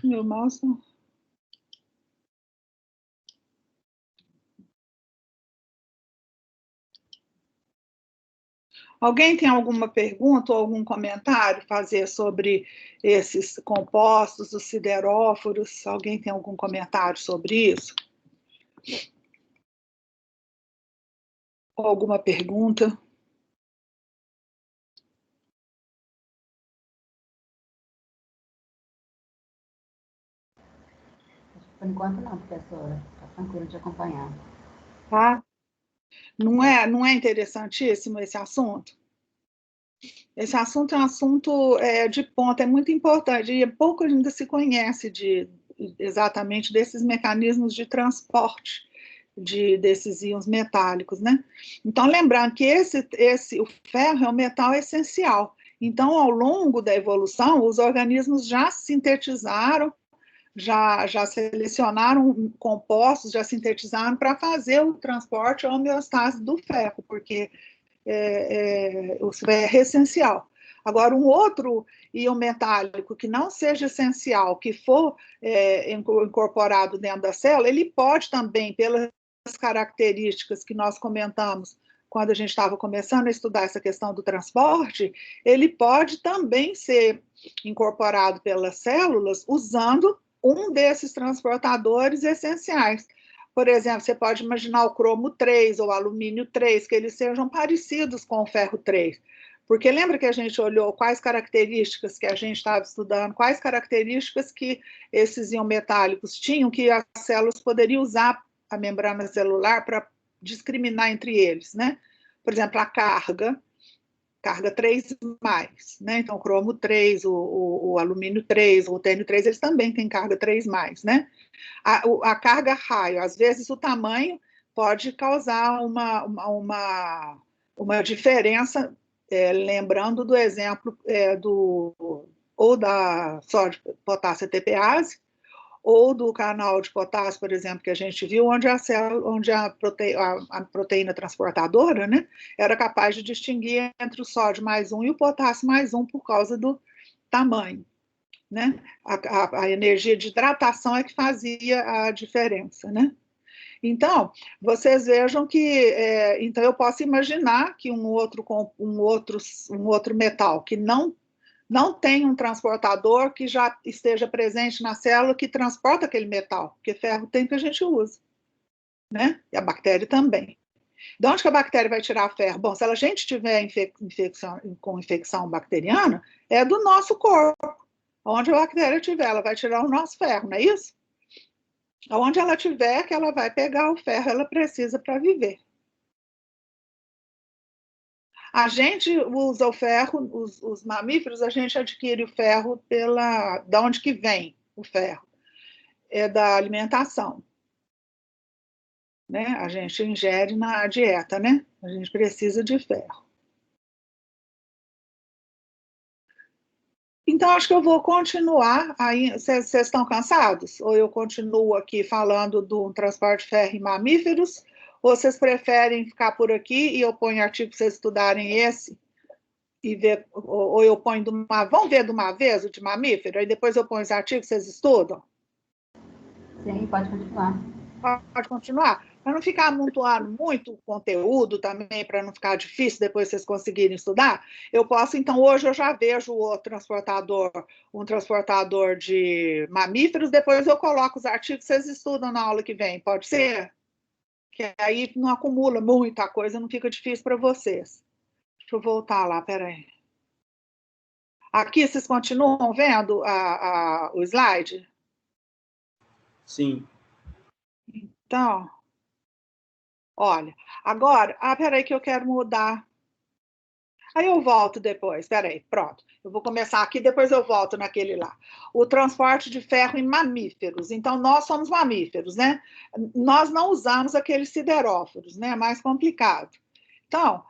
Meu mouse. Alguém tem alguma pergunta ou algum comentário a fazer sobre esses compostos, os sideróforos? Alguém tem algum comentário sobre isso? Ou alguma pergunta? Por enquanto não, professora. Está tranquilo de acompanhar. Tá? Não é interessantíssimo esse assunto? Esse assunto é um assunto de ponta, é muito importante, e pouco ainda se conhece exatamente desses mecanismos de transporte desses íons metálicos, né? Então, lembrando que o ferro é um metal essencial. Então, ao longo da evolução, os organismos já sintetizaram, já selecionaram compostos, já sintetizaram para fazer o transporte ou homeostase do ferro, porque o ferro é essencial. Agora, um outro íon metálico que não seja essencial, que for incorporado dentro da célula, ele pode também, pelas características que nós comentamos quando a gente estava começando a estudar essa questão do transporte, ele pode também ser incorporado pelas células usando um desses transportadores essenciais. Por exemplo, você pode imaginar o cromo 3 ou o alumínio 3, que eles sejam parecidos com o ferro 3, Porque lembra que a gente olhou quais características que a gente estava estudando, quais características que esses íons metálicos tinham, que as células poderiam usar a membrana celular para discriminar entre eles, né? Por exemplo, a carga 3+, né? Então, o cromo 3, o alumínio 3, o rutênio 3, eles também têm carga 3+, né? A carga raio, às vezes o tamanho pode causar uma diferença, lembrando do exemplo ou da sódio potássio ATPase, ou do canal de potássio, por exemplo, que a gente viu, onde a proteína transportadora, né, era capaz de distinguir entre o sódio +1 e o potássio +1 por causa do tamanho. Né? A energia de hidratação é que fazia a diferença. Né? Então, vocês vejam que então eu posso imaginar que um outro metal que não tem um transportador que já esteja presente na célula que transporta aquele metal, porque ferro tem que a gente usa, né? E a bactéria também. De onde que a bactéria vai tirar ferro? Bom, se a gente tiver com infecção bacteriana, é do nosso corpo. Onde a bactéria tiver, ela vai tirar o nosso ferro, não é isso? Onde ela tiver, que ela vai pegar o ferro, ela precisa para viver. A gente usa o ferro, os mamíferos, a gente adquire o ferro da onde que vem o ferro? É da alimentação. Né? A gente ingere na dieta, né? A gente precisa de ferro. Então, acho que eu vou continuar. Vocês estão cansados? Ou eu continuo aqui falando do transporte de ferro em mamíferos? Ou vocês preferem ficar por aqui e eu ponho artigo para vocês estudarem esse? E ver, ou eu ponho vamos ver de uma vez o de mamífero? Aí depois eu ponho os artigos, vocês estudam? Sim, pode continuar. Pode continuar? Para não ficar amontoando muito conteúdo também, para não ficar difícil depois vocês conseguirem estudar, eu posso, então, hoje eu já vejo um transportador de mamíferos, depois eu coloco os artigos, vocês estudam na aula que vem, pode ser? Que aí não acumula muita coisa, não fica difícil para vocês. Deixa eu voltar lá, peraí. Aqui vocês continuam vendo o slide? Sim. Então, olha, agora, peraí que eu quero mudar. Aí eu volto depois, peraí, pronto. Eu vou começar aqui, depois eu volto naquele lá. O transporte de ferro em mamíferos. Então, nós somos mamíferos, né? Nós não usamos aqueles sideróforos, né? É mais complicado. Então,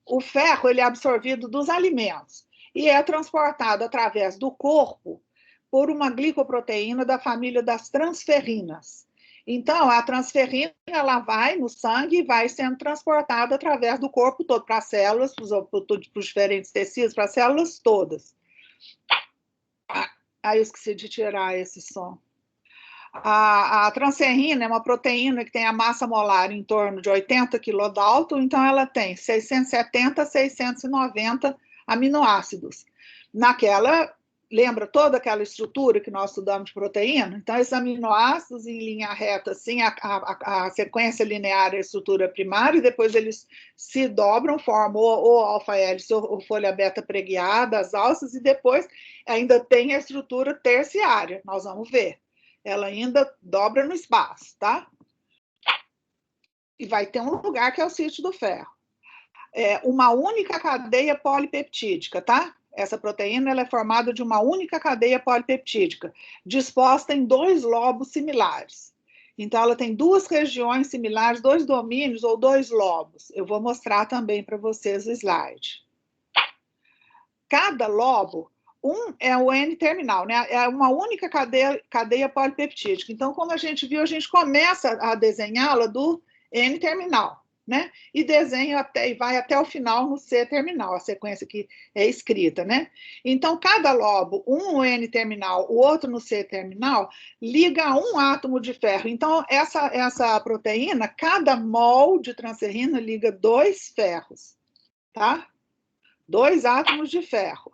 o ferro ele é absorvido dos alimentos e é transportado através do corpo por uma glicoproteína da família das transferrinas. Então, a transferrina ela vai no sangue e vai sendo transportada através do corpo todo, para as células, para os diferentes tecidos, para as células todas. Aí eu esqueci de tirar esse som. A transferrina é uma proteína que tem a massa molar em torno de 80 kilodalton, então ela tem 670 a 690 aminoácidos. Lembra toda aquela estrutura que nós estudamos de proteína? Então, esses aminoácidos em linha reta, assim, a sequência linear é a estrutura primária, e depois eles se dobram, formam ou alfa-hélice ou folha beta preguiada, as alças, e depois ainda tem a estrutura terciária, nós vamos ver. Ela ainda dobra no espaço, tá? E vai ter um lugar que é o sítio do ferro. Uma única cadeia polipeptídica, tá? Essa proteína ela é formada de uma única cadeia polipeptídica, disposta em 2 lobos similares. Então, ela tem 2 regiões similares, 2 domínios ou 2 lobos. Eu vou mostrar também para vocês o slide. Cada lobo, é o N-terminal, né? É uma única cadeia polipeptídica. Então, como a gente viu, a gente começa a desenhá-la do N-terminal. Né? E desenha e vai até o final no C-terminal, a sequência que é escrita, né? Então, cada lobo, um no N-terminal, o outro no C-terminal, liga a um átomo de ferro. Então, essa proteína, cada mol de transferrina liga 2 ferros, tá? 2 átomos de ferro.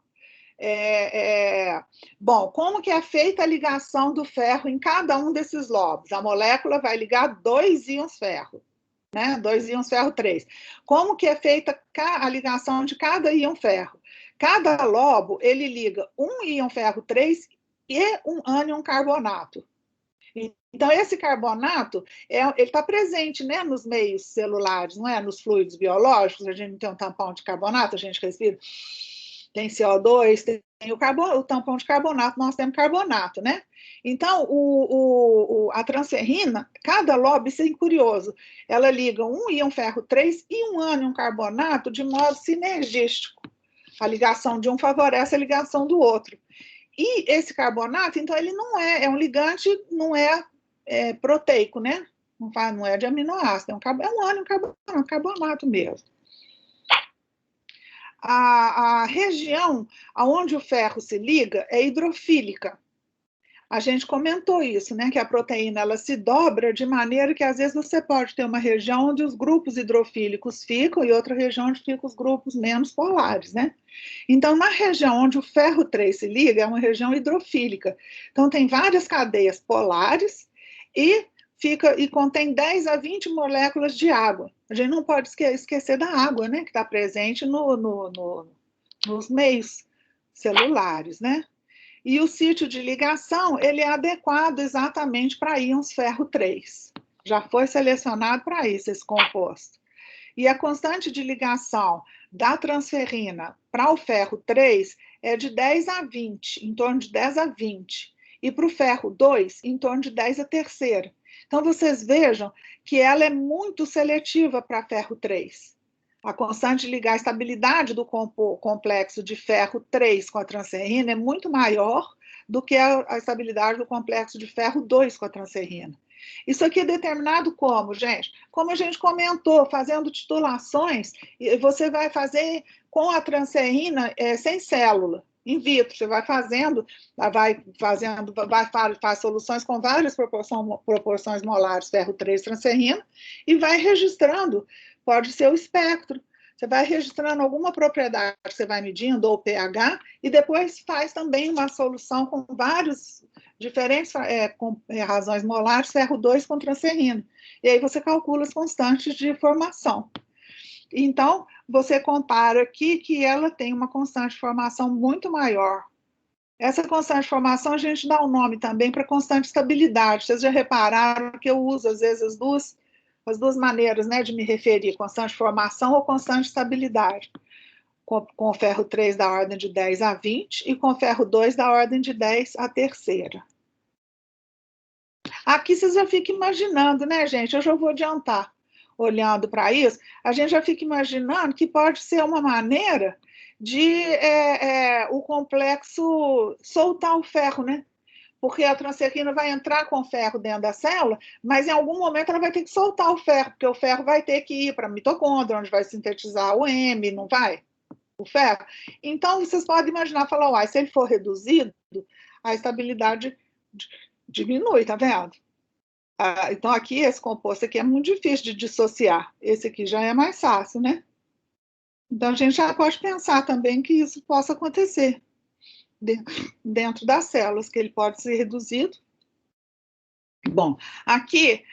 Bom, como que é feita a ligação do ferro em cada um desses lobos? A molécula vai ligar 2 íons ferro. né? 2 íons ferro 3. Como que é feita a ligação de cada íon ferro? Cada lobo, ele liga um íon ferro 3 e um ânion carbonato. Então, esse carbonato, ele está presente, né, nos meios celulares, não é? Nos fluidos biológicos, a gente não tem um tampão de carbonato, a gente respira, tem CO2, tem o tampão de carbonato, nós temos carbonato, né? Então, a transferrina, cada lobo, isso é curioso, ela liga um íon ferro 3 e um ânion carbonato de modo sinergístico. A ligação de um favorece a ligação do outro. E esse carbonato, então, ele não é um ligante, não é proteico, né? Não é de aminoácido, é um ânion carbonato mesmo. A região onde o ferro se liga é hidrofílica. A gente comentou isso, né? Que a proteína ela se dobra de maneira que às vezes você pode ter uma região onde os grupos hidrofílicos ficam e outra região onde ficam os grupos menos polares, né? Então, na região onde o ferro 3 se liga, é uma região hidrofílica. Então, tem várias cadeias polares e contém 10 a 20 moléculas de água. A gente não pode esquecer da água, né? Que está presente nos meios celulares, né? E o sítio de ligação, ele é adequado exatamente para íons ferro 3. Já foi selecionado para isso, esse composto. E a constante de ligação da transferrina para o ferro 3 é de 10 a 20, em torno de 10 a 20. E para o ferro 2, em torno de 10 a terceira. Então, vocês vejam que ela é muito seletiva para ferro 3. A constante de ligar a estabilidade do complexo de ferro 3 com a transferrina é muito maior do que a estabilidade do complexo de ferro 2 com a transferrina. Isso aqui é determinado como, gente? Como a gente comentou, fazendo titulações, você vai fazer com a transferrina sem célula, in vitro. Você vai fazendo, faz soluções com várias proporções molares ferro 3 transferrina e vai registrando. Pode ser o espectro. Você vai registrando alguma propriedade que você vai medindo, ou pH, e depois faz também uma solução com vários diferentes razões molares, ferro 2 com transferrina. E aí você calcula as constantes de formação. Então, você compara aqui que ela tem uma constante de formação muito maior. Essa constante de formação, a gente dá um nome também para constante de estabilidade. Vocês já repararam que eu uso, às vezes, as duas maneiras, né, de me referir, constante de formação ou constante de estabilidade. Com o ferro 3 da ordem de 10 a 20 e com o ferro 2 da ordem de 10 a terceira. Aqui vocês já ficam imaginando, né, gente? Eu já vou adiantar. Olhando para isso, a gente já fica imaginando que pode ser uma maneira de o complexo soltar o ferro, né? Porque a transferrina vai entrar com o ferro dentro da célula, mas em algum momento ela vai ter que soltar o ferro, porque o ferro vai ter que ir para a mitocôndria, onde vai sintetizar o M, não vai? O ferro. Então, vocês podem imaginar, falar, uai, se ele for reduzido, a estabilidade diminui, tá vendo? Então, aqui, esse composto aqui é muito difícil de dissociar. Esse aqui já é mais fácil, né? Então, a gente já pode pensar também que isso possa acontecer dentro das células, que ele pode ser reduzido. Bom, aqui,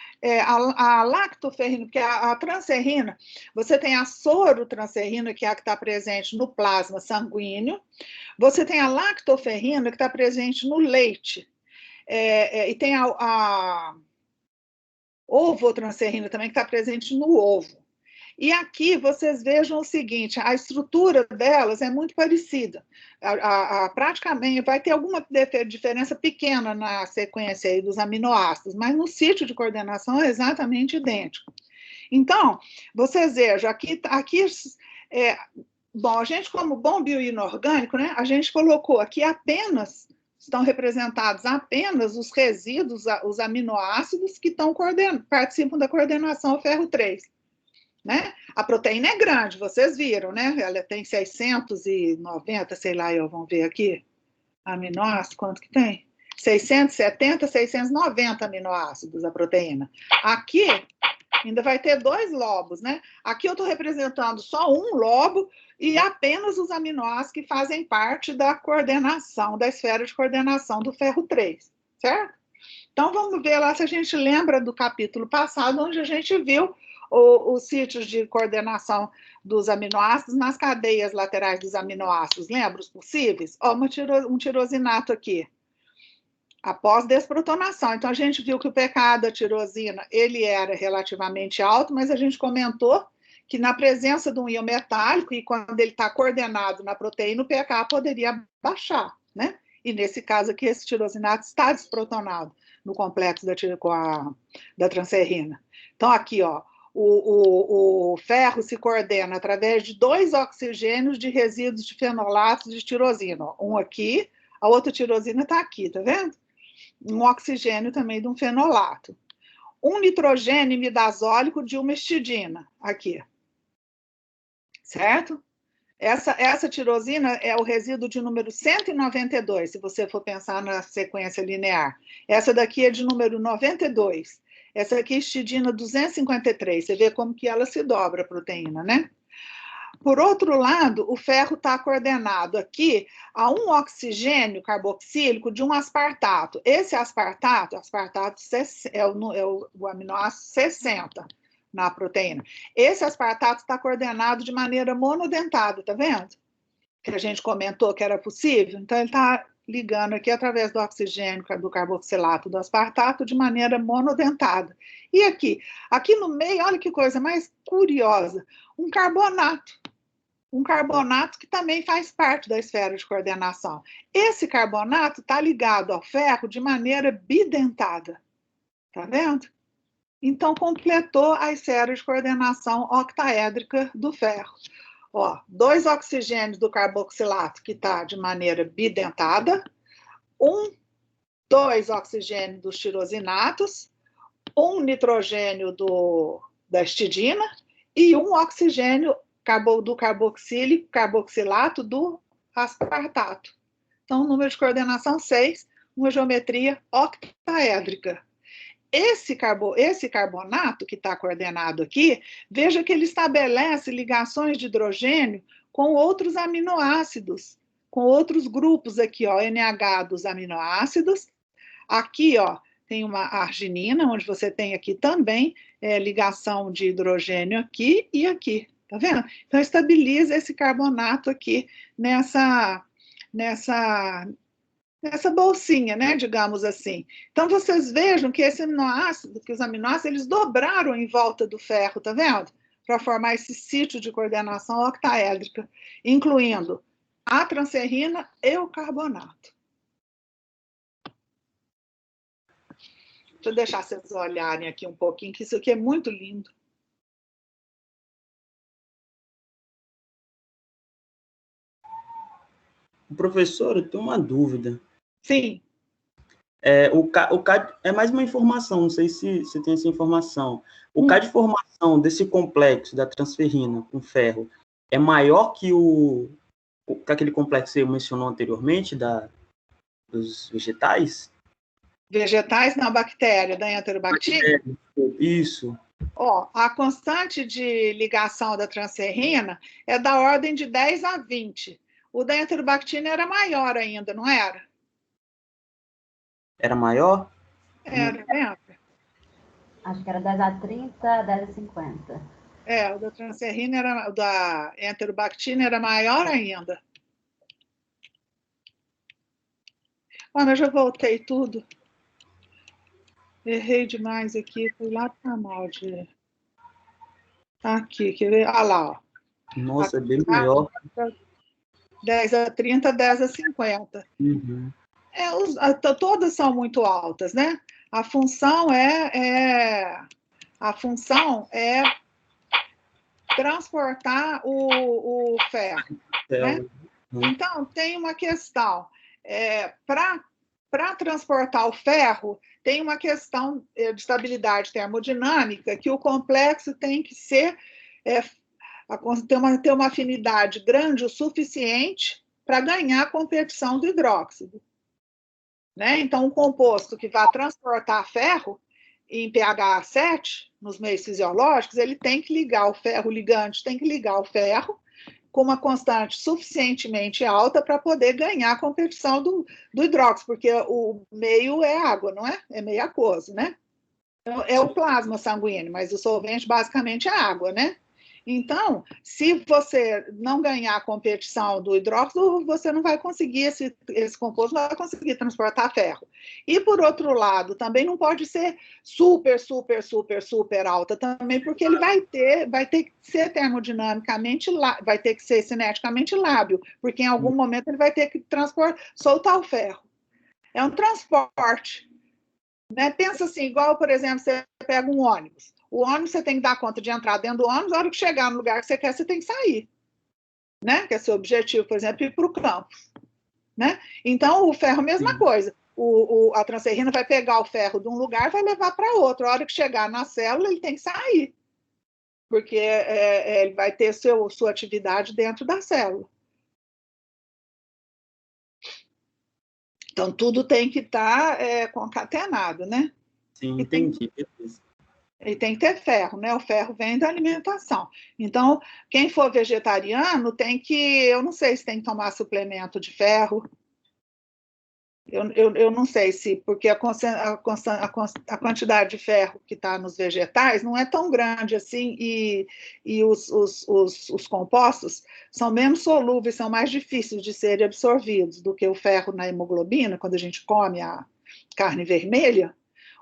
a lactoferrina, porque a transferrina, você tem a sorotransferrina, que é a que está presente no plasma sanguíneo, você tem a lactoferrina, que está presente no leite, e tem a ovotransferrina também, que está presente no ovo. E aqui vocês vejam o seguinte, a estrutura delas é muito parecida. Praticamente vai ter alguma diferença pequena na sequência aí dos aminoácidos, mas no sítio de coordenação é exatamente idêntico. Então, vocês vejam, aqui bom, a gente como bom bioinorgânico, né, a gente colocou aqui apenas, estão representados apenas os resíduos, os aminoácidos que participam da coordenação ao ferro 3. Né? A proteína é grande, vocês viram, né? Ela tem 690, sei lá, vamos ver aqui, aminoácidos, quanto que tem? 670, 690 aminoácidos a proteína. Aqui, ainda vai ter 2 lobos, né? Aqui eu estou representando só um lobo e apenas os aminoácidos que fazem parte da coordenação, da esfera de coordenação do ferro 3, certo? Então, vamos ver lá se a gente lembra do capítulo passado, onde a gente viu os sítios de coordenação dos aminoácidos nas cadeias laterais dos aminoácidos. Lembra os possíveis? Ó, um tirosinato aqui. Após desprotonação. Então, a gente viu que o pK da tirosina, ele era relativamente alto, mas a gente comentou que na presença de um íon metálico, e quando ele está coordenado na proteína, o pK poderia baixar, né? E nesse caso aqui, esse tirosinato está desprotonado no complexo da transferrina. Então, aqui, ó, o ferro se coordena através de 2 oxigênios de resíduos de fenolatos de tirosina. Ó. Um aqui, a outra tirosina está aqui, tá vendo? Um oxigênio também de um fenolato. Um nitrogênio imidazólico de uma histidina, aqui. Certo? Essa tirosina é o resíduo de número 192, se você for pensar na sequência linear. Essa daqui é de número 92. Essa aqui é histidina 253. Você vê como que ela se dobra, a proteína, né? Por outro lado, o ferro está coordenado aqui a um oxigênio carboxílico de um aspartato. Esse aspartato é o aminoácido 60 na proteína. Esse aspartato está coordenado de maneira monodentada, tá vendo? Que a gente comentou que era possível. Então, ele está ligando aqui através do oxigênio, do carboxilato, do aspartato, de maneira monodentada. E aqui? Aqui no meio, olha que coisa mais curiosa, um carbonato. Um carbonato que também faz parte da esfera de coordenação. Esse carbonato está ligado ao ferro de maneira bidentada. Tá vendo? Então, completou a esfera de coordenação octaédrica do ferro. Ó, 2 oxigênios do carboxilato, que está de maneira bidentada, 2 oxigênios dos tirosinatos, 1 nitrogênio da histidina e 1 oxigênio do carboxilato do aspartato. Então, número de coordenação 6, uma geometria octaédrica. Esse carbonato que está coordenado aqui, veja que ele estabelece ligações de hidrogênio com outros aminoácidos, com outros grupos aqui, ó, NH dos aminoácidos. Aqui, ó, tem uma arginina, onde você tem aqui também ligação de hidrogênio aqui e aqui. Tá vendo? Então, estabiliza esse carbonato aqui nessa bolsinha, né, digamos assim. Então, vocês vejam que esse aminoácido, que os aminoácidos, eles dobraram em volta do ferro, tá vendo? Para formar esse sítio de coordenação octaédrica, incluindo a transferrina e o carbonato. Deixa eu deixar vocês olharem aqui um pouquinho, que isso aqui é muito lindo. Professor, eu tenho uma dúvida. Sim. O K é mais uma informação, não sei se você tem essa informação. O K de formação desse complexo da transferrina com ferro é maior que aquele complexo que você mencionou anteriormente, dos vegetais? Vegetais, não, bactéria, da enterobactéria? Isso. Ó, a constante de ligação da transferrina é da ordem de 10 a 20. O da enterobactina era maior ainda, não era? Era maior? Era, lembra? Acho que era 10 a 30, 10 a 50. O da transferrina, o da enterobactina era maior ainda. Mas eu já voltei tudo. Errei demais aqui, fui lá para o canal de... Aqui, quer ver? Ah lá, ó. Nossa, é bem maior. 10 a 30, 10 a 50. Uhum. Todas são muito altas, né? A função é transportar o ferro. Né? Então, tem uma questão. Para transportar o ferro, tem uma questão de estabilidade termodinâmica que o complexo tem que ser... ter uma afinidade grande o suficiente para ganhar a competição do hidróxido. Né? Então, um composto que vai transportar ferro em pH 7, nos meios fisiológicos, ele tem que ligar o ferro, o ligante tem que ligar o ferro com uma constante suficientemente alta para poder ganhar a competição do hidróxido, porque o meio é água, não é? É meio aquoso, né? É o plasma sanguíneo, mas o solvente basicamente é água, né? Então, se você não ganhar a competição do hidróxido, você não vai conseguir, esse composto não vai conseguir transportar ferro. E, por outro lado, também não pode ser super, super, super, super alta também, porque ele vai ter que ser termodinamicamente, vai ter que ser cineticamente lábil, porque em algum momento ele vai ter que soltar o ferro. É um transporte. Né? Pensa assim, igual, por exemplo, você pega um ônibus. O ônibus você tem que dar conta de entrar dentro do ônibus, na hora que chegar no lugar que você quer, você tem que sair. Né? Que é seu objetivo, por exemplo, ir para o campus. Né? Então, o ferro, mesma coisa. A transferrina vai pegar o ferro de um lugar e vai levar para outro. A hora que chegar na célula, ele tem que sair. Porque ele vai ter sua atividade dentro da célula. Então, tudo tem que estar concatenado, né? Sim, entendi. E tem que ter ferro, né? O ferro vem da alimentação. Então, quem for vegetariano tem que... Eu não sei se tem que tomar suplemento de ferro. Eu não sei se... Porque a quantidade de ferro que está nos vegetais não é tão grande assim e os compostos são menos solúveis, são mais difíceis de serem absorvidos do que o ferro na hemoglobina, quando a gente come a carne vermelha.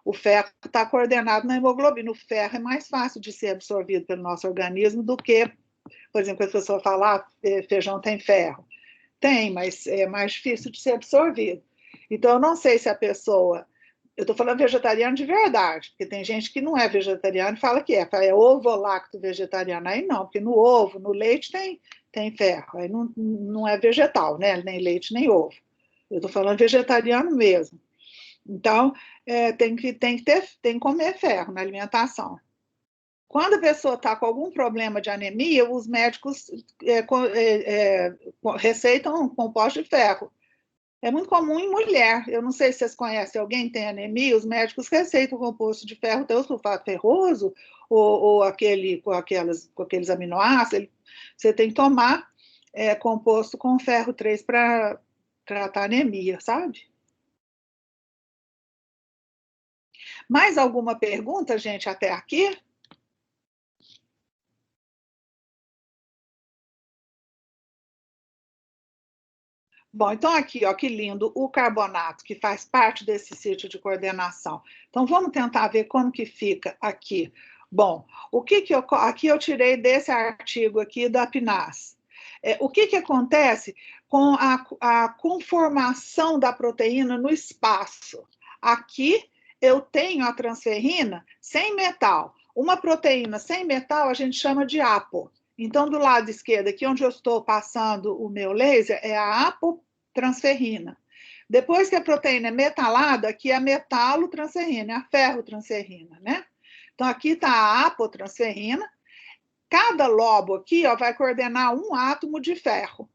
O ferro está coordenado na hemoglobina. O ferro é mais fácil de ser absorvido pelo nosso organismo do que, por exemplo, as pessoas falam, feijão tem ferro. Tem, mas é mais difícil de ser absorvido. Então, eu não sei se a pessoa... Eu estou falando vegetariano de verdade, porque tem gente que não é vegetariano e fala que é ovo-lacto vegetariano. Aí não, porque no ovo, no leite tem ferro. Aí não é vegetal, né? Nem leite, nem ovo. Eu estou falando vegetariano mesmo. Então, tem que comer ferro na alimentação. Quando a pessoa está com algum problema de anemia, os médicos receitam composto de ferro. É muito comum em mulher. Eu não sei se vocês conhecem alguém que tem anemia, os médicos receitam composto de ferro, tem o sulfato ferroso, ou com aqueles aminoácidos. Você tem que tomar composto com ferro 3 para tratar anemia, sabe? Mais alguma pergunta, gente, até aqui? Bom, então aqui, ó, que lindo, o carbonato, que faz parte desse sítio de coordenação. Então, vamos tentar ver como que fica aqui. Bom, aqui eu tirei desse artigo aqui da PNAS. O que acontece com a conformação da proteína no espaço? Aqui eu tenho a transferrina sem metal. Uma proteína sem metal a gente chama de apo. Então, do lado esquerdo, aqui onde eu estou passando o meu laser, é a apotransferrina. Depois que a proteína é metalada, aqui é a metalotransferrina, é a ferrotransferrina, né? Então, aqui está a apotransferrina. Cada lobo aqui, ó, vai coordenar um átomo de ferro,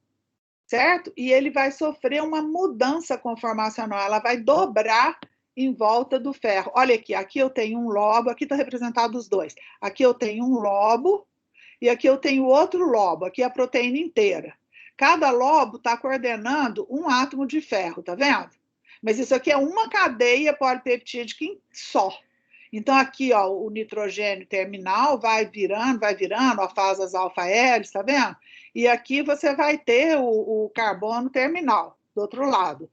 certo? E ele vai sofrer uma mudança conformacional, ela vai dobrar em volta do ferro. Olha aqui eu tenho um lobo, aqui está representado os dois. Aqui eu tenho um lobo, e aqui eu tenho outro lobo, aqui é a proteína inteira. Cada lobo está coordenando um átomo de ferro, tá vendo? Mas isso aqui é uma cadeia polipeptídica só. Então, aqui, ó, o nitrogênio terminal vai virando, ó, faz as alfa-hélices, tá vendo? E aqui você vai ter o carbono terminal, do outro lado.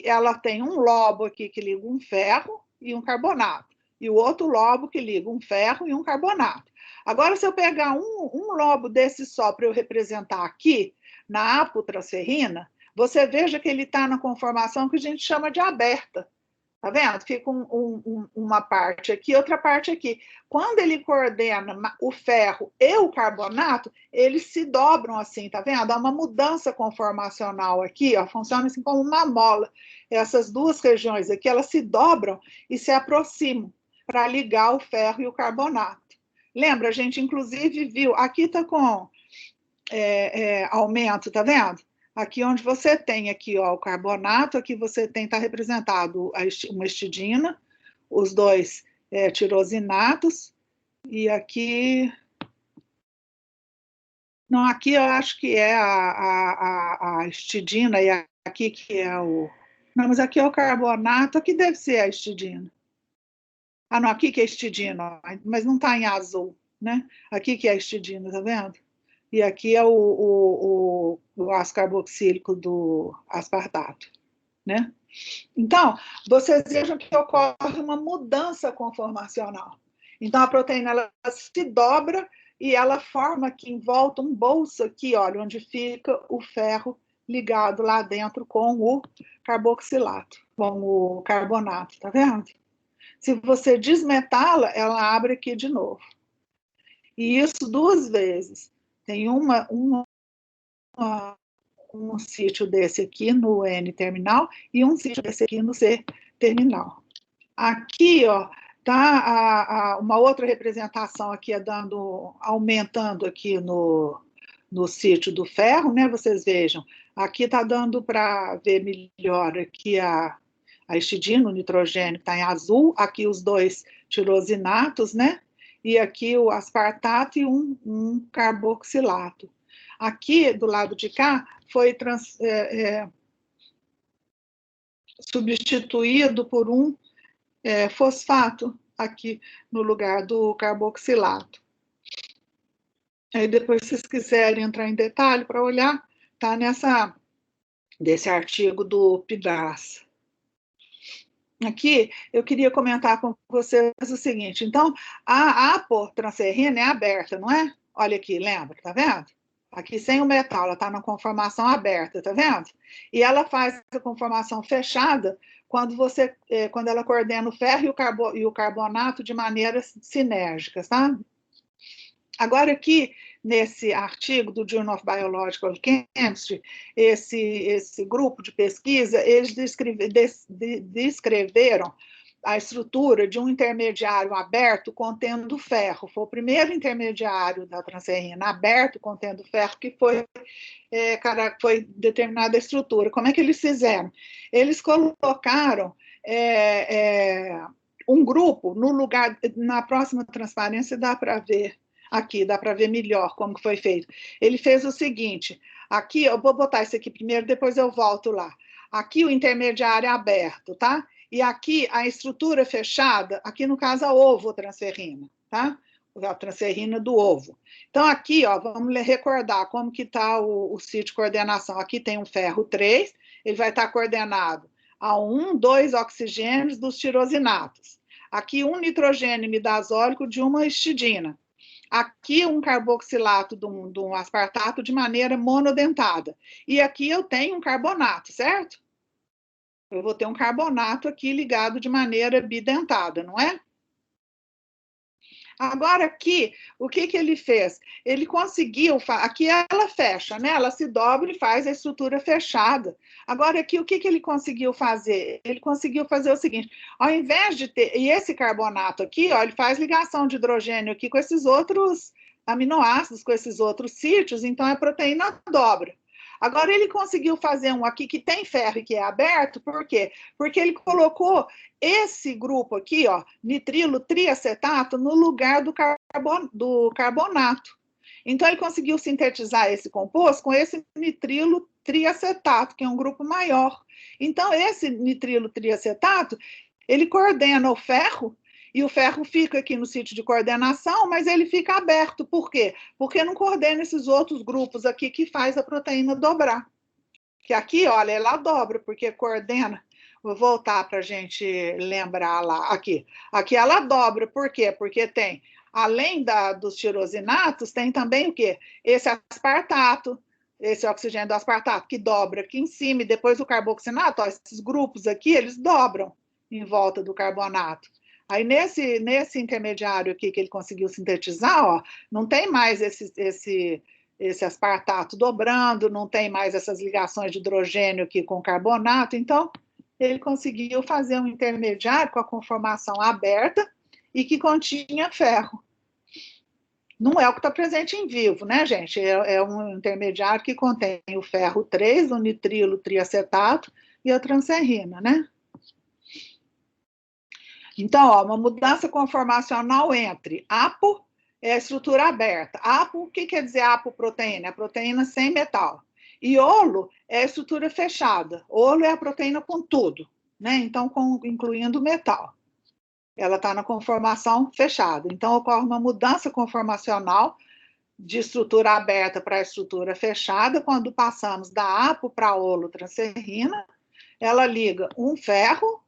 Ela tem um lobo aqui que liga um ferro e um carbonato. E o outro lobo que liga um ferro e um carbonato. Agora, se eu pegar um lobo desse só para eu representar aqui, na apotransferrina, você veja que ele está na conformação que a gente chama de aberta. Tá vendo? Fica uma parte aqui, outra parte aqui. Quando ele coordena o ferro e o carbonato, eles se dobram assim, tá vendo? Há uma mudança conformacional aqui, ó, funciona assim como uma mola. Essas duas regiões aqui, elas se dobram e se aproximam para ligar o ferro e o carbonato. Lembra, a gente inclusive viu, aqui está com aumento, tá vendo? Aqui onde você tem aqui, ó, o carbonato, aqui você tem, está representado uma histidina, os dois tirosinatos, e aqui... Não, aqui eu acho que é a histidina, e aqui que é o... Não, mas aqui é o carbonato, aqui deve ser a histidina. Ah, não, aqui que é histidina, mas não está em azul, né? Aqui que é histidina, tá vendo? E aqui é o ácido carboxílico do aspartato, né? Então, vocês vejam que ocorre uma mudança conformacional. Então, a proteína ela se dobra e ela forma aqui em volta um bolso aqui, olha, onde fica o ferro ligado lá dentro com o carboxilato, com o carbonato, tá vendo? Se você desmetala, ela abre aqui de novo. E isso 2 vezes. Tem um sítio desse aqui no N-terminal e um sítio desse aqui no C-terminal. Aqui, ó, tá uma outra representação aqui aumentando aqui no sítio do ferro, né? Vocês vejam, aqui tá dando para ver melhor aqui a histidina, o nitrogênio está em azul, aqui os 2 tirosinatos, né? E aqui o aspartato e um carboxilato. Aqui, do lado de cá, foi substituído por um fosfato, aqui no lugar do carboxilato. Aí depois, se vocês quiserem entrar em detalhe para olhar, tá desse artigo do Pidaz. Aqui, eu queria comentar com vocês o seguinte, então, a apotransferrina é aberta, não é? Olha aqui, lembra, tá vendo? Aqui sem o metal, ela está na conformação aberta, tá vendo? E ela faz a conformação fechada quando ela coordena o ferro e o carbonato de maneiras sinérgicas, tá? Agora aqui, nesse artigo do Journal of Biological Chemistry, esse grupo de pesquisa, eles descreveram a estrutura de um intermediário aberto contendo ferro. Foi o primeiro intermediário da transferrina aberto contendo ferro que foi determinada a estrutura. Como é que eles fizeram? Eles colocaram um grupo no lugar, na próxima transparência dá para ver aqui, dá para ver melhor como que foi feito. Ele fez o seguinte, aqui, eu vou botar isso aqui primeiro, depois eu volto lá. Aqui o intermediário é aberto, tá? E aqui a estrutura fechada, aqui no caso a ovotransferrina, tá? A transferrina do ovo. Então aqui, ó, vamos recordar como que está o sítio de coordenação. Aqui tem um ferro 3, ele vai estar coordenado a 2 oxigênios dos tirosinatos. Aqui um nitrogênio imidazólico de uma histidina. Aqui um carboxilato de um aspartato de maneira monodentada. E aqui eu tenho um carbonato, certo? Eu vou ter um carbonato aqui ligado de maneira bidentada, não é? Agora aqui, o que ele fez? Ele conseguiu, aqui ela fecha, né? Ela se dobra e faz a estrutura fechada. Agora aqui, o que ele conseguiu fazer? Ele conseguiu fazer o seguinte, ao invés de ter, e esse carbonato aqui, ó, ele faz ligação de hidrogênio aqui com esses outros aminoácidos, com esses outros sítios, então a proteína dobra. Agora ele conseguiu fazer um aqui que tem ferro e que é aberto, por quê? Porque ele colocou esse grupo aqui, ó, nitrilo triacetato, no lugar do carbonato. Então ele conseguiu sintetizar esse composto com esse nitrilo triacetato, que é um grupo maior. Então esse nitrilo triacetato, ele coordena o ferro, e o ferro fica aqui no sítio de coordenação, mas ele fica aberto. Por quê? Porque não coordena esses outros grupos aqui que faz a proteína dobrar. Que aqui, olha, ela dobra, porque coordena. Vou voltar para a gente lembrar lá. Aqui ela dobra, por quê? Porque tem, além dos tirosinatos, tem também o quê? Esse aspartato, esse oxigênio do aspartato, que dobra aqui em cima, e depois o carboxinato, ó, esses grupos aqui, eles dobram em volta do carbonato. Aí, nesse intermediário aqui que ele conseguiu sintetizar, ó, não tem mais esse aspartato dobrando, não tem mais essas ligações de hidrogênio aqui com carbonato, então ele conseguiu fazer um intermediário com a conformação aberta e que continha ferro. Não é o que está presente em vivo, né, gente? É um intermediário que contém o ferro 3, o nitrilo triacetato e a transferrina, né? Então, ó, uma mudança conformacional entre apo é a estrutura aberta. Apo, o que quer dizer apoproteína? É a proteína sem metal. E olo é a estrutura fechada. Olo é a proteína com tudo, né? Então, incluindo metal. ela está na conformação fechada. Então, ocorre uma mudança conformacional de estrutura aberta para estrutura fechada, quando passamos da apo para a holotransferrina, ela liga um ferro,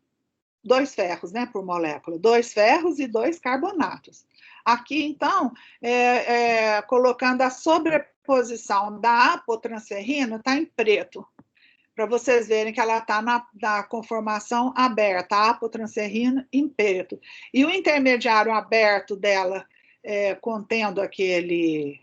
2 ferros, né, por molécula, 2 ferros e 2 carbonatos. Aqui, então, colocando a sobreposição da apotransferrina, está em preto, para vocês verem que ela está na conformação aberta, a apotransferrina em preto. E o intermediário aberto dela, contendo aquele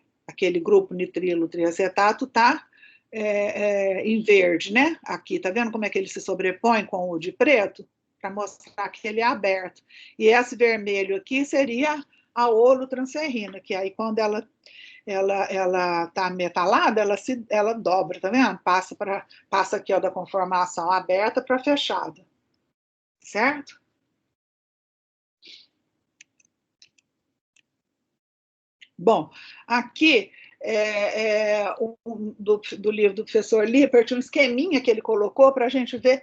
grupo nitrilo triacetato, está em verde, né? Aqui, tá vendo como é que ele se sobrepõe com o de preto? Para mostrar que ele é aberto. E esse vermelho aqui seria a holotransferrina, que aí quando ela está metalada, ela dobra, tá vendo? Passa aqui, ó, da conformação aberta para fechada. Certo? Bom, aqui do livro do professor Lippert, um esqueminha que ele colocou para a gente ver.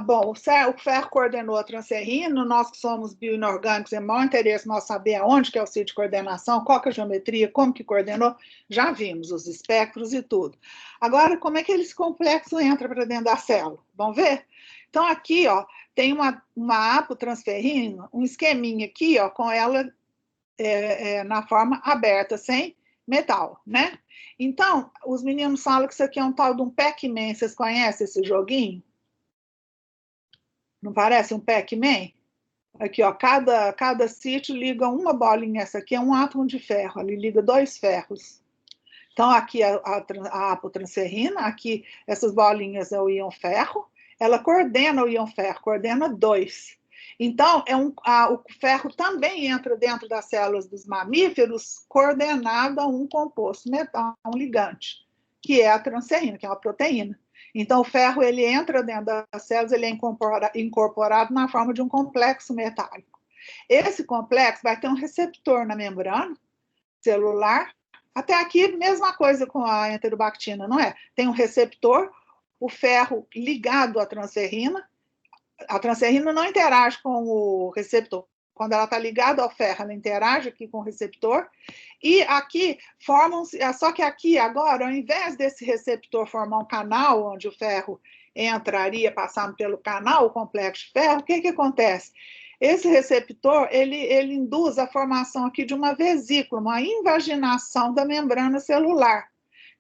Bom, o ferro coordenou a transferrina, nós que somos bioinorgânicos, é maior interesse nós saber aonde que é o sítio de coordenação, qual que é a geometria, como que coordenou, já vimos os espectros e tudo. Agora, como é que esse complexo entra para dentro da célula? Vamos ver? Então, aqui, ó, tem uma apotransferrina, um esqueminha aqui, ó, com ela na forma aberta, sem metal, né? Então, os meninos falam que isso aqui é um tal de um Pac-Man, vocês conhecem esse joguinho? Não parece um Pac-Man? Aqui, ó, cada sítio liga uma bolinha, essa aqui é um átomo de ferro, ele liga 2 ferros. Então, aqui a apotransferrina, aqui essas bolinhas é o íon ferro, ela coordena o íon ferro, coordena 2. Então, o ferro também entra dentro das células dos mamíferos coordenado a um composto metal, um ligante, que é a transferrina, que é uma proteína. Então, o ferro ele entra dentro das células, ele é incorporado na forma de um complexo metálico. Esse complexo vai ter um receptor na membrana celular. Até aqui, mesma coisa com a enterobactina, não é? Tem um receptor, o ferro ligado à transferrina. A transferrina não interage com o receptor. Quando ela está ligada ao ferro, ela interage aqui com o receptor. E aqui formam-se, só que aqui agora, ao invés desse receptor formar um canal onde o ferro entraria passando pelo canal, o complexo de ferro, o que acontece? Esse receptor, ele induz a formação aqui de uma vesícula, uma invaginação da membrana celular.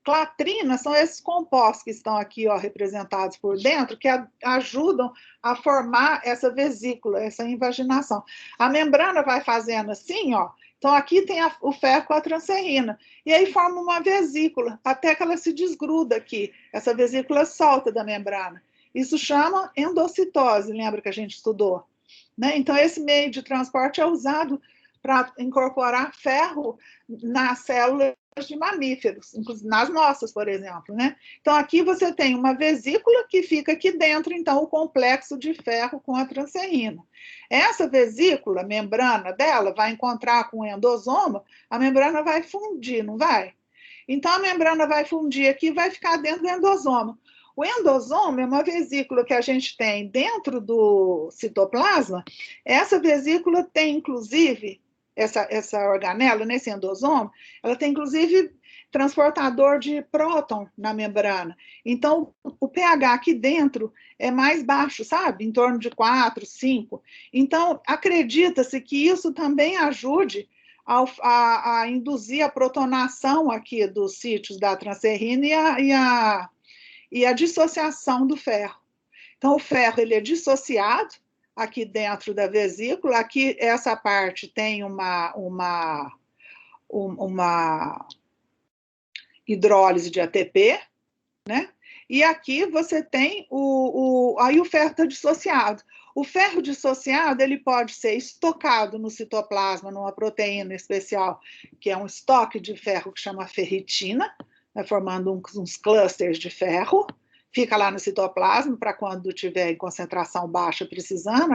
Clatrina são esses compostos que estão aqui, ó, representados por dentro, que ajudam a formar essa vesícula, essa invaginação. A membrana vai fazendo assim, ó. Então, aqui tem o ferro com a transferrina. E aí forma uma vesícula, até que ela se desgruda aqui. Essa vesícula solta da membrana. Isso chama endocitose, lembra que a gente estudou? Né? Então, esse meio de transporte é usado para incorporar ferro nas células de mamíferos, inclusive nas nossas, por exemplo, né? Então, aqui você tem uma vesícula que fica aqui dentro, então, o complexo de ferro com a transferrina. Essa vesícula, a membrana dela, vai encontrar com o endosoma, a membrana vai fundir, não vai? Então, a membrana vai fundir aqui e vai ficar dentro do endosoma. O endosoma é uma vesícula que a gente tem dentro do citoplasma. Essa vesícula tem, inclusive, essa organela, nesse endosoma, ela tem, inclusive, transportador de próton na membrana. Então, o pH aqui dentro é mais baixo, sabe? Em torno de 4, 5. Então, acredita-se que isso também ajude a induzir a protonação aqui dos sítios da transferrina e a dissociação do ferro. Então, o ferro ele é dissociado aqui dentro da vesícula. Aqui, essa parte tem uma hidrólise de ATP, né? E aqui você tem aí o ferro está dissociado. O ferro dissociado, ele pode ser estocado no citoplasma, numa proteína especial, que é um estoque de ferro que chama ferritina, né, formando uns clusters de ferro. Fica lá no citoplasma para quando tiver em concentração baixa precisando,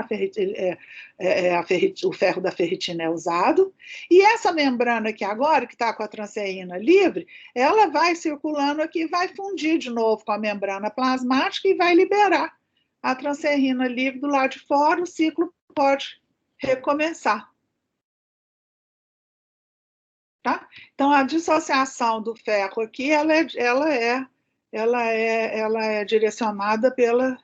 o ferro da ferritina é usado. E essa membrana aqui agora, que está com a transferrina livre, ela vai circulando aqui, vai fundir de novo com a membrana plasmática e vai liberar a transferrina livre do lado de fora, o ciclo pode recomeçar. Tá? Então, a dissociação do ferro aqui, ela é direcionada ela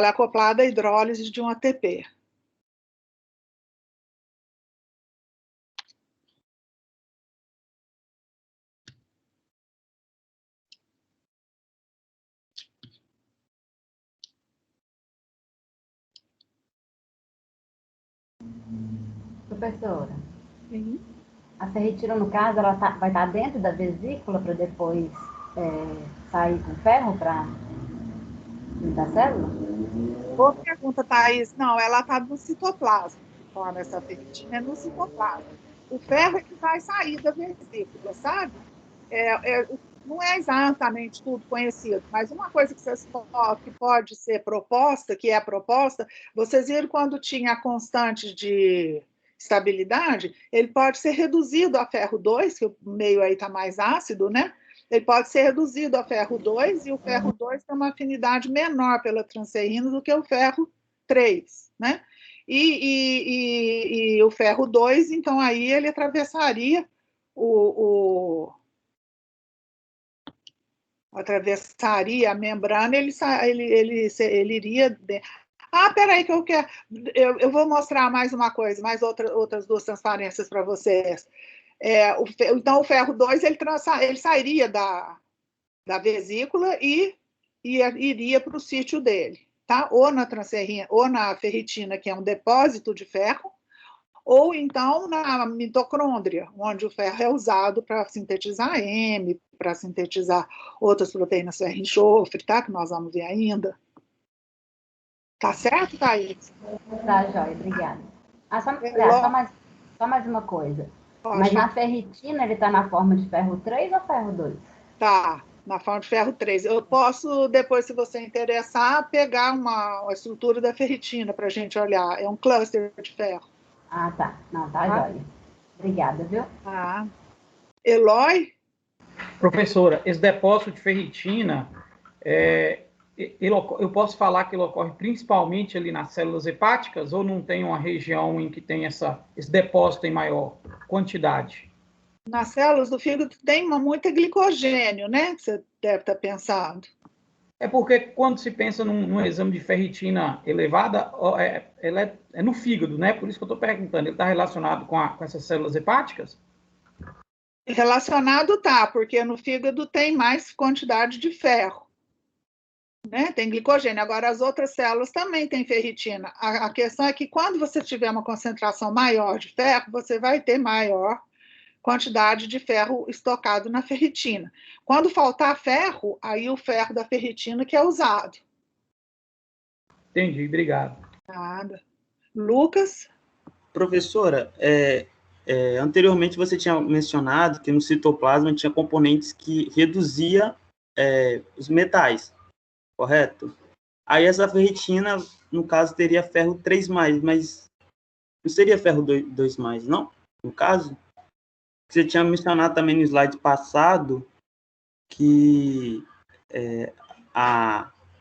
é acoplada à hidrólise de um ATP. Professora, Sim. a ferritina, no caso, ela vai estar dentro da vesícula para depois sair com ferro para da célula? Boa pergunta, Thaís. Não, ela está no citoplasma. Forma essa ferritina é no citoplasma. O ferro é que vai sair da vesícula, sabe? Não é exatamente tudo conhecido, mas uma coisa que pode ser proposta, que é proposta, vocês viram quando tinha a constante de estabilidade, ele pode ser reduzido a ferro 2, que o meio aí está mais ácido, né? Ele pode ser reduzido a ferro 2, e o ferro 2 tem uma afinidade menor pela transferrina do que o ferro 3, né? E o ferro 2, então, aí ele atravessaria atravessaria a membrana, ele iria... peraí, que eu quero... Eu vou mostrar mais uma coisa, outras duas transparências para vocês. Então, o ferro 2, ele sairia da vesícula e iria para o sítio dele, tá? Ou na transferrina, ou na ferritina, que é um depósito de ferro, ou então na mitocôndria, onde o ferro é usado para sintetizar M, para sintetizar outras proteínas ferro-enxofre, tá? Que nós vamos ver ainda. Tá certo, Thaís? Tá, joia, obrigada. Só mais uma coisa. Mas na ferritina ele está na forma de ferro 3 ou ferro 2? Tá, na forma de ferro 3. Eu posso, depois, se você interessar, pegar uma estrutura da ferritina para a gente olhar. É um cluster de ferro. Ah, tá. Não, tá, joia. Obrigada, viu? Tá. Eloy? Professora, esse depósito de ferritina, eu posso falar que ele ocorre principalmente ali nas células hepáticas ou não tem uma região em que tem esse depósito em maior quantidade? Nas células do fígado tem muito glicogênio, né? Que você deve estar pensando. É porque quando se pensa num exame de ferritina elevada, ela é no fígado, né? Por isso que eu estou perguntando, ele está relacionado com essas células hepáticas? Relacionado tá, porque no fígado tem mais quantidade de ferro, né? Tem glicogênio. Agora, as outras células também têm ferritina. A questão é que quando você tiver uma concentração maior de ferro, você vai ter maior quantidade de ferro estocado na ferritina. Quando faltar ferro, aí o ferro da ferritina que é usado. Entendi, obrigado. Nada. Lucas? Professora, anteriormente você tinha mencionado que no citoplasma tinha componentes que reduzia os metais, correto? Aí essa ferritina, no caso, teria ferro 3+, mas não seria ferro 2+, não? No caso? Você tinha mencionado também no slide passado que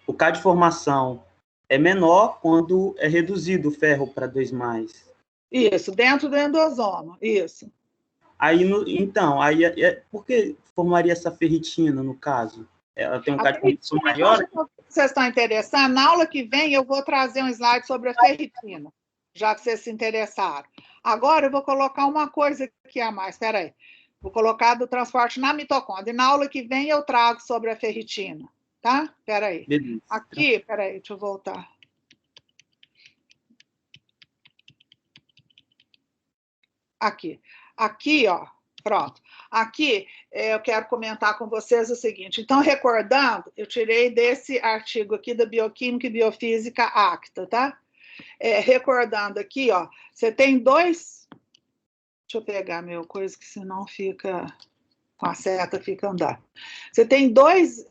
o K de formação é menor quando é reduzido o ferro para 2+. Isso, dentro do endosoma, isso. Aí, por que formaria essa ferritina, no caso? Ela tem um K de formação maior? Vocês estão interessados? Na aula que vem eu vou trazer um slide sobre a ferritina, já que vocês se interessaram. Agora eu vou colocar uma coisa aqui a mais, espera aí. Vou colocar do transporte na mitocôndria. E na aula que vem eu trago sobre a ferritina, tá? Espera aí. Beleza. Aqui, espera aí, deixa eu voltar. Aqui, ó, pronto. Aqui, eu quero comentar com vocês o seguinte. Então, recordando, eu tirei desse artigo aqui da Bioquímica e Biofísica Acta, tá? Recordando aqui, ó, você tem dois... Deixa eu pegar meu coisa, que senão fica... Com a seta fica andando. Você tem dois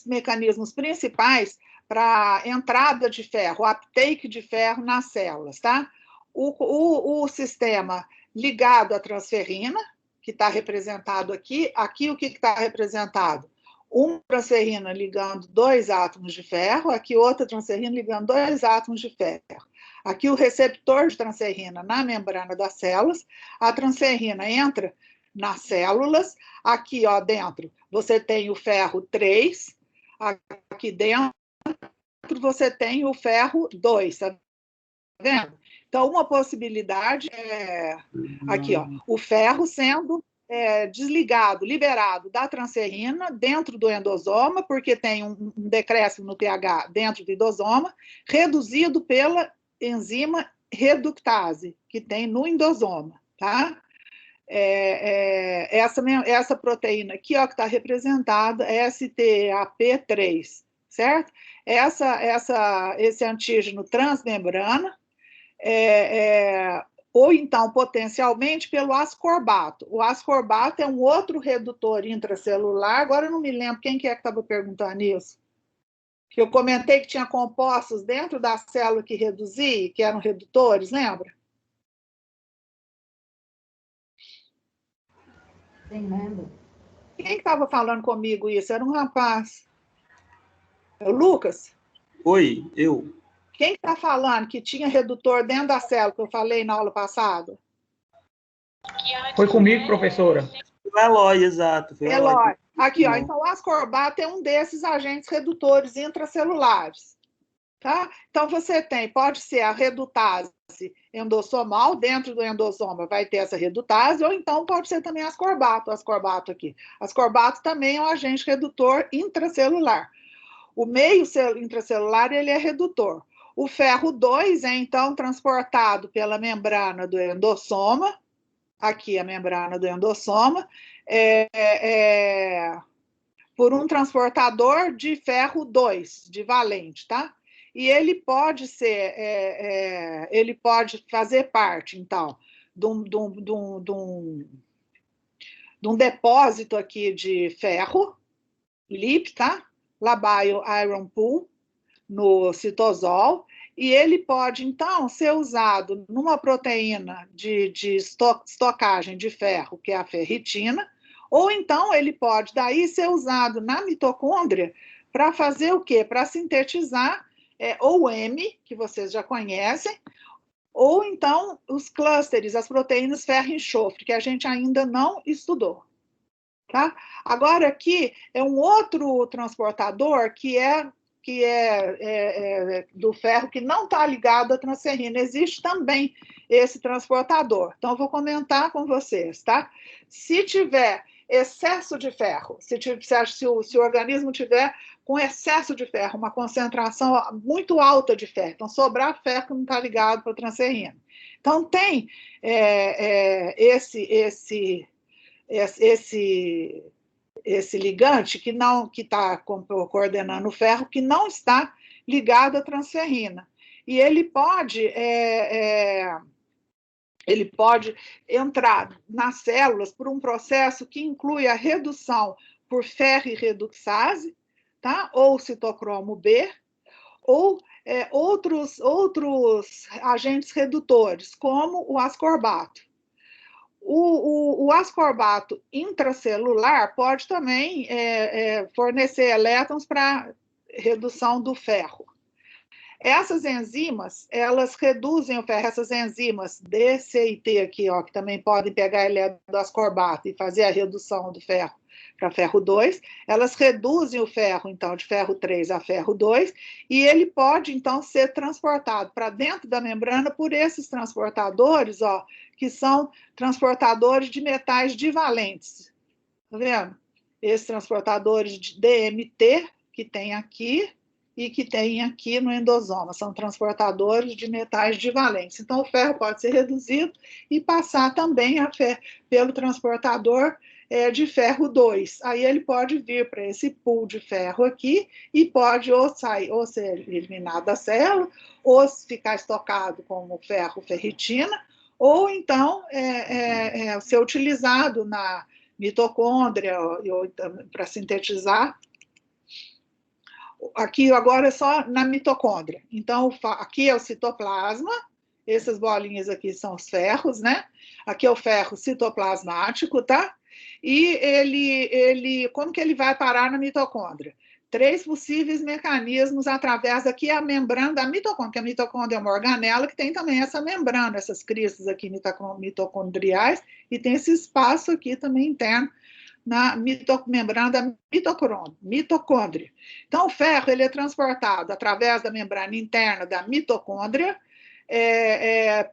mecanismos principais para entrada de ferro, uptake de ferro nas células, tá? O sistema ligado à transferrina, que está representado aqui. Aqui, o que está representado? uma transferrina ligando 2 átomos de ferro, aqui outra transferrina ligando 2 átomos de ferro. Aqui o receptor de transferrina na membrana das células, a transferrina entra nas células, aqui ó, dentro você tem o ferro 3, aqui dentro você tem o ferro 2, tá vendo? Então, uma possibilidade é aqui, ó, o ferro sendo desligado, liberado da transferrina dentro do endosoma, porque tem um decréscimo no pH dentro do endosoma, reduzido pela enzima reductase, que tem no endosoma, tá? Essa proteína aqui, ó, que está representada, é STAP3, certo? Esse antígeno transmembrana, ou então, potencialmente, pelo ascorbato. O ascorbato é um outro redutor intracelular. Agora eu não me lembro quem que estava perguntando isso. Que eu comentei que tinha compostos dentro da célula que reduzia, que eram redutores, lembra? Sim, lembro. Quem estava falando comigo isso? Era um rapaz. É o Lucas? Oi, eu. Quem está falando que tinha redutor dentro da célula, que eu falei na aula passada? Foi comigo, professora. Foi o Eloy, exato. Foi o Eloy. Aqui, ó, então o ascorbato é um desses agentes redutores intracelulares. Tá? Então, você tem, pode ser a redutase endossomal, dentro do endossoma vai ter essa redutase, ou então pode ser também ascorbato aqui. Ascorbato também é um agente redutor intracelular. O meio intracelular, ele é redutor. O ferro 2 é, então, transportado pela membrana do endossoma, aqui a membrana do endossoma, por um transportador de ferro 2, de valente, tá? E ele pode ser, ele pode fazer parte, então, de um depósito aqui de ferro, LIP, tá? Labile Iron Pool, no citosol, e ele pode, então, ser usado numa proteína de estocagem de ferro, que é a ferritina, ou então ele pode, daí, ser usado na mitocôndria para fazer o quê? Para sintetizar ou M, que vocês já conhecem, ou então os clústeres, as proteínas ferro-enxofre, que a gente ainda não estudou. Tá? Agora, aqui é um outro transportador que é do ferro que não está ligado à transferrina. Existe também esse transportador. Então, eu vou comentar com vocês, tá? Se tiver excesso de ferro, se o organismo tiver com excesso de ferro, uma concentração muito alta de ferro, então sobrar ferro que não está ligado para a transferrina. Então, tem esse ligante que está coordenando o ferro, que não está ligado à transferrina. E ele pode entrar nas células por um processo que inclui a redução por ferrirreduxase, tá? Ou citocromo B, ou outros agentes redutores, como o ascorbato. O ascorbato intracelular pode também fornecer elétrons para redução do ferro. Essas enzimas, elas reduzem o ferro, essas enzimas D, C e T aqui, ó, que também podem pegar elétron do ascorbato e fazer a redução do ferro para ferro 2, elas reduzem o ferro, então, de ferro 3 a ferro 2, e ele pode, então, ser transportado para dentro da membrana por esses transportadores, ó, que são transportadores de metais divalentes. Tá vendo? Esses transportadores de DMT, que tem aqui, e que tem aqui no endosoma, são transportadores de metais divalentes. Então, o ferro pode ser reduzido e passar também pelo transportador de ferro 2. Aí ele pode vir para esse pool de ferro aqui e pode ou ser eliminado da célula, ou ficar estocado como ferritina, ou então ser utilizado na mitocôndria para sintetizar. Aqui agora é só na mitocôndria. Então, aqui é o citoplasma, essas bolinhas aqui são os ferros, né? Aqui é o ferro citoplasmático, tá? e ele como que ele vai parar na mitocôndria? 3 possíveis mecanismos através aqui a membrana da mitocôndria, que a mitocôndria é uma organela que tem também essa membrana, essas cristas aqui mitocondriais, e tem esse espaço aqui também interno na membrana da mitocôndria. Então, o ferro ele é transportado através da membrana interna da mitocôndria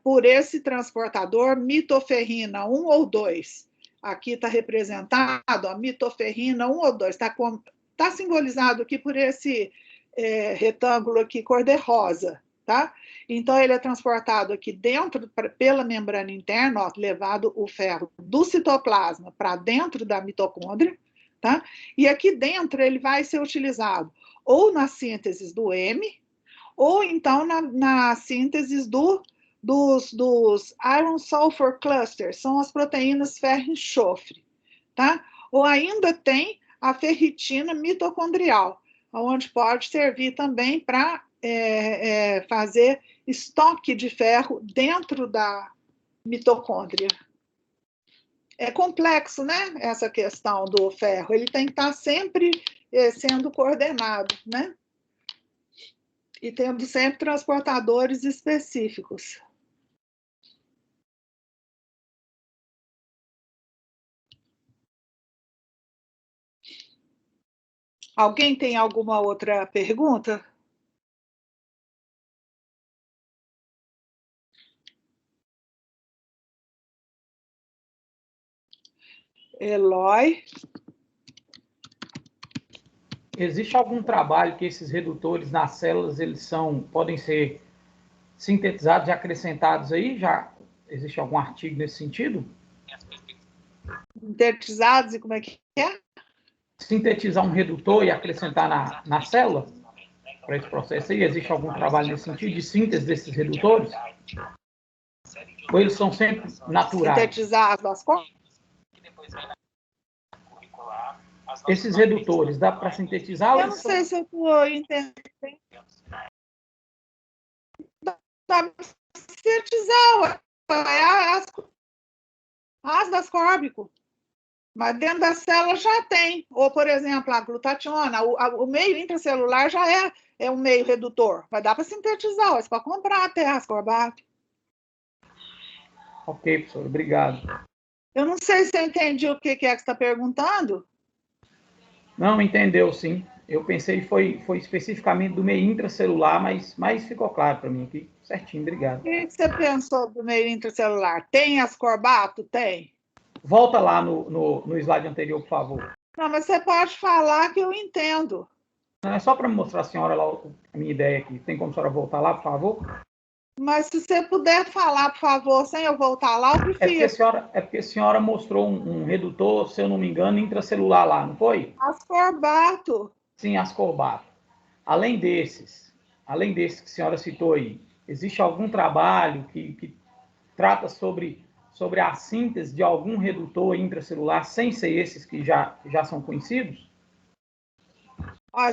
por esse transportador mitoferrina 1 ou 2. Aqui está representado a mitoferrina 1 ou 2, está simbolizado aqui por esse retângulo aqui cor-de-rosa, tá? Então, ele é transportado aqui dentro, pela membrana interna, ó, levado o ferro do citoplasma para dentro da mitocôndria, tá? E aqui dentro ele vai ser utilizado ou na síntese do M, ou então na síntese dos iron sulfur clusters, são as proteínas ferro-enxofre, tá? Ou ainda tem a ferritina mitocondrial, onde pode servir também para fazer estoque de ferro dentro da mitocôndria. É complexo, né, essa questão do ferro, ele tem que estar sempre sendo coordenado, né? E tendo sempre transportadores específicos. Alguém tem alguma outra pergunta? Eloy? Existe algum trabalho que esses redutores nas células podem ser sintetizados e acrescentados aí? Já existe algum artigo nesse sentido? Sintetizados e como é que é? Sintetizar um redutor e acrescentar na célula? Para esse processo aí, existe algum trabalho nesse sentido de síntese desses redutores? Ou eles são sempre naturais? Sintetizar as cores? Esses redutores, dá para sintetizar? Eu não sei se eu estou entendendo. Dá para sintetizar ácido ascórbico. Mas dentro da célula já tem. Ou, por exemplo, a glutationa, o meio intracelular já é um meio redutor. Mas dá para sintetizar, você pode comprar até ascorbato. Ok, professor, obrigado. Eu não sei se eu entendi o que é que você está perguntando. Não, entendeu, sim. Eu pensei que foi especificamente do meio intracelular, mas ficou claro para mim aqui. Certinho, obrigado. O que você pensou do meio intracelular? Tem ascorbato? Tem. Volta lá no slide anterior, por favor. Não, mas você pode falar que eu entendo. Não, é só para mostrar a senhora lá a minha ideia aqui. Tem como a senhora voltar lá, por favor? Mas se você puder falar, por favor, sem eu voltar lá, eu prefiro. É porque a senhora mostrou um redutor, se eu não me engano, intracelular lá, não foi? Ascorbato. Sim, ascorbato. Além desses que a senhora citou aí, existe algum trabalho que trata sobre a síntese de algum redutor intracelular, sem ser esses que já são conhecidos?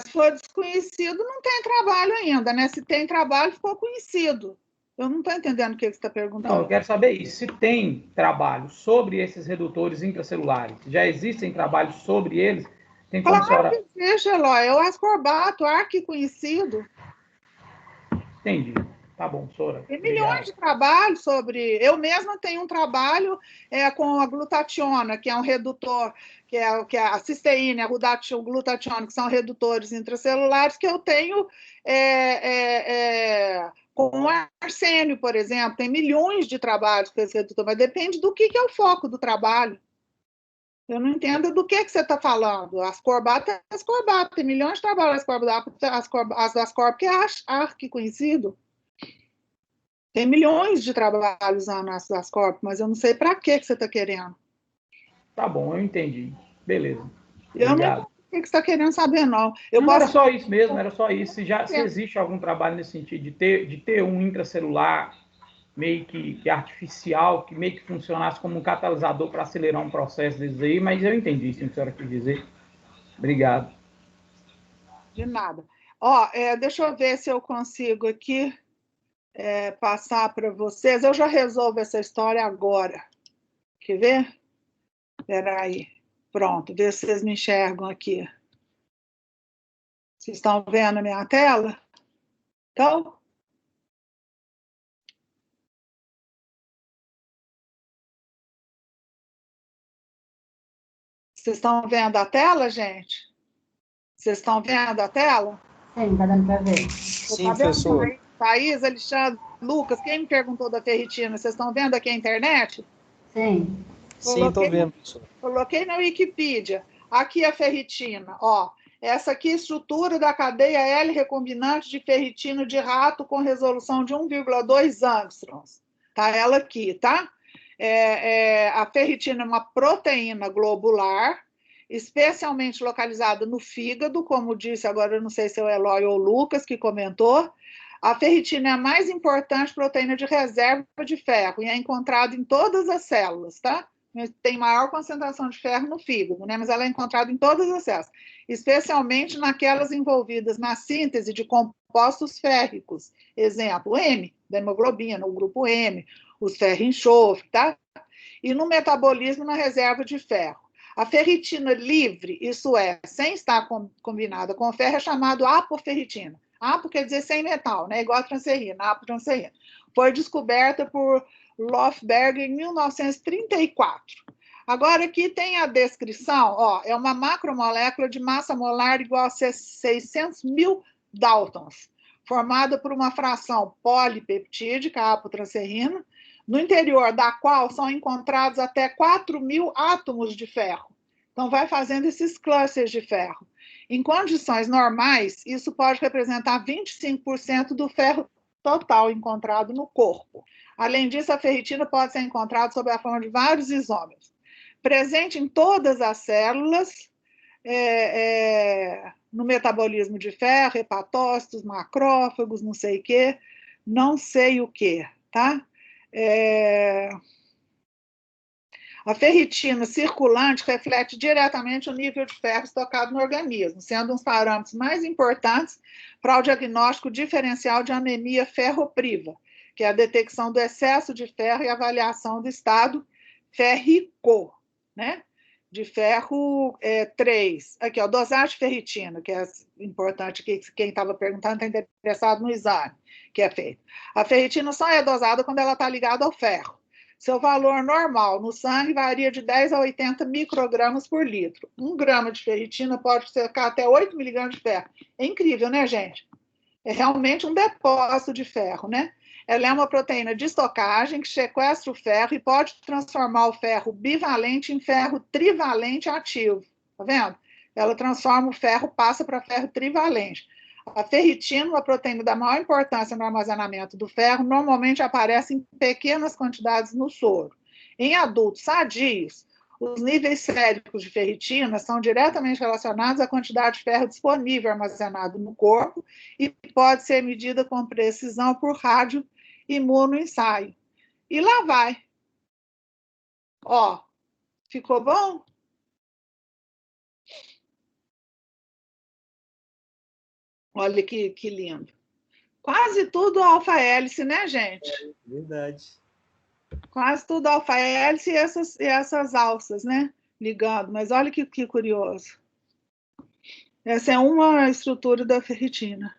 Se for desconhecido, não tem trabalho ainda, né? Se tem trabalho, ficou conhecido. Eu não estou entendendo o que você está perguntando. Não, eu quero saber isso. Se tem trabalho sobre esses redutores intracelulares, já existem trabalhos sobre eles? Tem como claro que existe, Eloy. É o ascorbato, arquiconhecido. Entendi. Tá bom, Sora. Tem milhões de trabalhos sobre... Eu mesma tenho um trabalho com a glutationa, que é um redutor, que é a cisteína, a glutationa, que são redutores intracelulares, que eu tenho com o arsênio, por exemplo. Tem milhões de trabalhos com esse redutor, mas depende do que é o foco do trabalho. Eu não entendo do que você está falando. Ascorbato é ascorbato. Tem milhões de trabalhos ascorbato, que é arquiconhecido. Tem milhões de trabalhos na ácido ascórbico, mas eu não sei para que você está querendo. Tá bom, eu entendi. Beleza. Eu não sei o que você está querendo saber, não. Era só isso mesmo, era só isso. Se existe algum trabalho nesse sentido de ter um intracelular meio que artificial, que meio que funcionasse como um catalisador para acelerar um processo desses aí, mas eu entendi, sim, o que a senhora quis dizer. Obrigado. De nada. Deixa eu ver se eu consigo aqui passar para vocês. Eu já resolvo essa história agora. Quer ver? Espera aí. Pronto, vê se vocês me enxergam aqui. Vocês estão vendo a minha tela? Então? Vocês estão vendo a tela, gente? Vocês estão vendo a tela? Sim, tá dando para ver. Sim, professor. Thaís, Alexandre, Lucas, quem me perguntou da ferritina? Vocês estão vendo aqui a internet? Sim. Sim, estou vendo, professor. Coloquei na Wikipedia. Aqui a ferritina, ó. Essa aqui é a estrutura da cadeia L recombinante de ferritina de rato com resolução de 1,2 angstroms. Tá ela aqui, tá? A ferritina é uma proteína globular, especialmente localizada no fígado, como disse agora, eu não sei se é o Eloy ou o Lucas que comentou. A ferritina é a mais importante proteína de reserva de ferro e é encontrada em todas as células, tá? Tem maior concentração de ferro no fígado, né? Mas ela é encontrada em todas as células, especialmente naquelas envolvidas na síntese de compostos férricos. Exemplo, M, da hemoglobina, o grupo M, os ferro-enxofre, tá? E no metabolismo na reserva de ferro. A ferritina livre, isso é, sem estar combinada com ferro, é chamado apoferritina. Apo quer dizer sem metal, né? Igual a transferrina, apotranserrina. Foi descoberta por Lofberg em 1934. Agora aqui tem a descrição, ó, é uma macromolécula de massa molar igual a 600 mil Daltons, formada por uma fração polipeptídica, a apotranserrina, no interior da qual são encontrados até 4.000 átomos de ferro. Então, vai fazendo esses clusters de ferro. Em condições normais, isso pode representar 25% do ferro total encontrado no corpo. Além disso, a ferritina pode ser encontrada sob a forma de vários isômeros. Presente em todas as células, no metabolismo de ferro, hepatócitos, macrófagos, não sei o quê, não sei o quê, tá? A ferritina circulante reflete diretamente o nível de ferro estocado no organismo, sendo um dos parâmetros mais importantes para o diagnóstico diferencial de anemia ferropriva, que é a detecção do excesso de ferro e avaliação do estado férrico, né? De ferro 3. Aqui, ó, dosagem de ferritina, que é importante, que quem estava perguntando está interessado no exame que é feito. A ferritina só é dosada quando ela está ligada ao ferro. Seu valor normal no sangue varia de 10 a 80 microgramas por litro. 1 grama de ferritina pode secar até 8 miligramas de ferro. É incrível, né, gente? É realmente um depósito de ferro, né? Ela é uma proteína de estocagem que sequestra o ferro e pode transformar o ferro bivalente em ferro trivalente ativo. Tá vendo? Ela transforma o ferro, passa para ferro trivalente. A ferritina, uma proteína da maior importância no armazenamento do ferro, normalmente aparece em pequenas quantidades no soro. Em adultos sadios, os níveis séricos de ferritina são diretamente relacionados à quantidade de ferro disponível armazenado no corpo e pode ser medida com precisão por radioimunoensaio. E lá vai. Ó, ficou bom? Olha que lindo. Quase tudo alfa-hélice, né, gente? Verdade. Quase tudo alfa-hélice e essas alças, né? Ligando. Mas olha que curioso. Essa é uma estrutura da ferritina.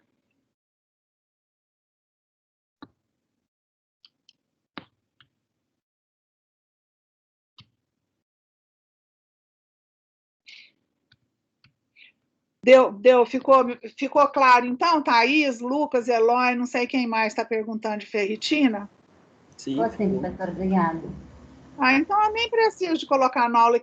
Ficou claro, então, Thaís, Lucas, Eloy, não sei quem mais está perguntando de ferritina? Sim, professor, obrigada. Então eu nem preciso de colocar na aula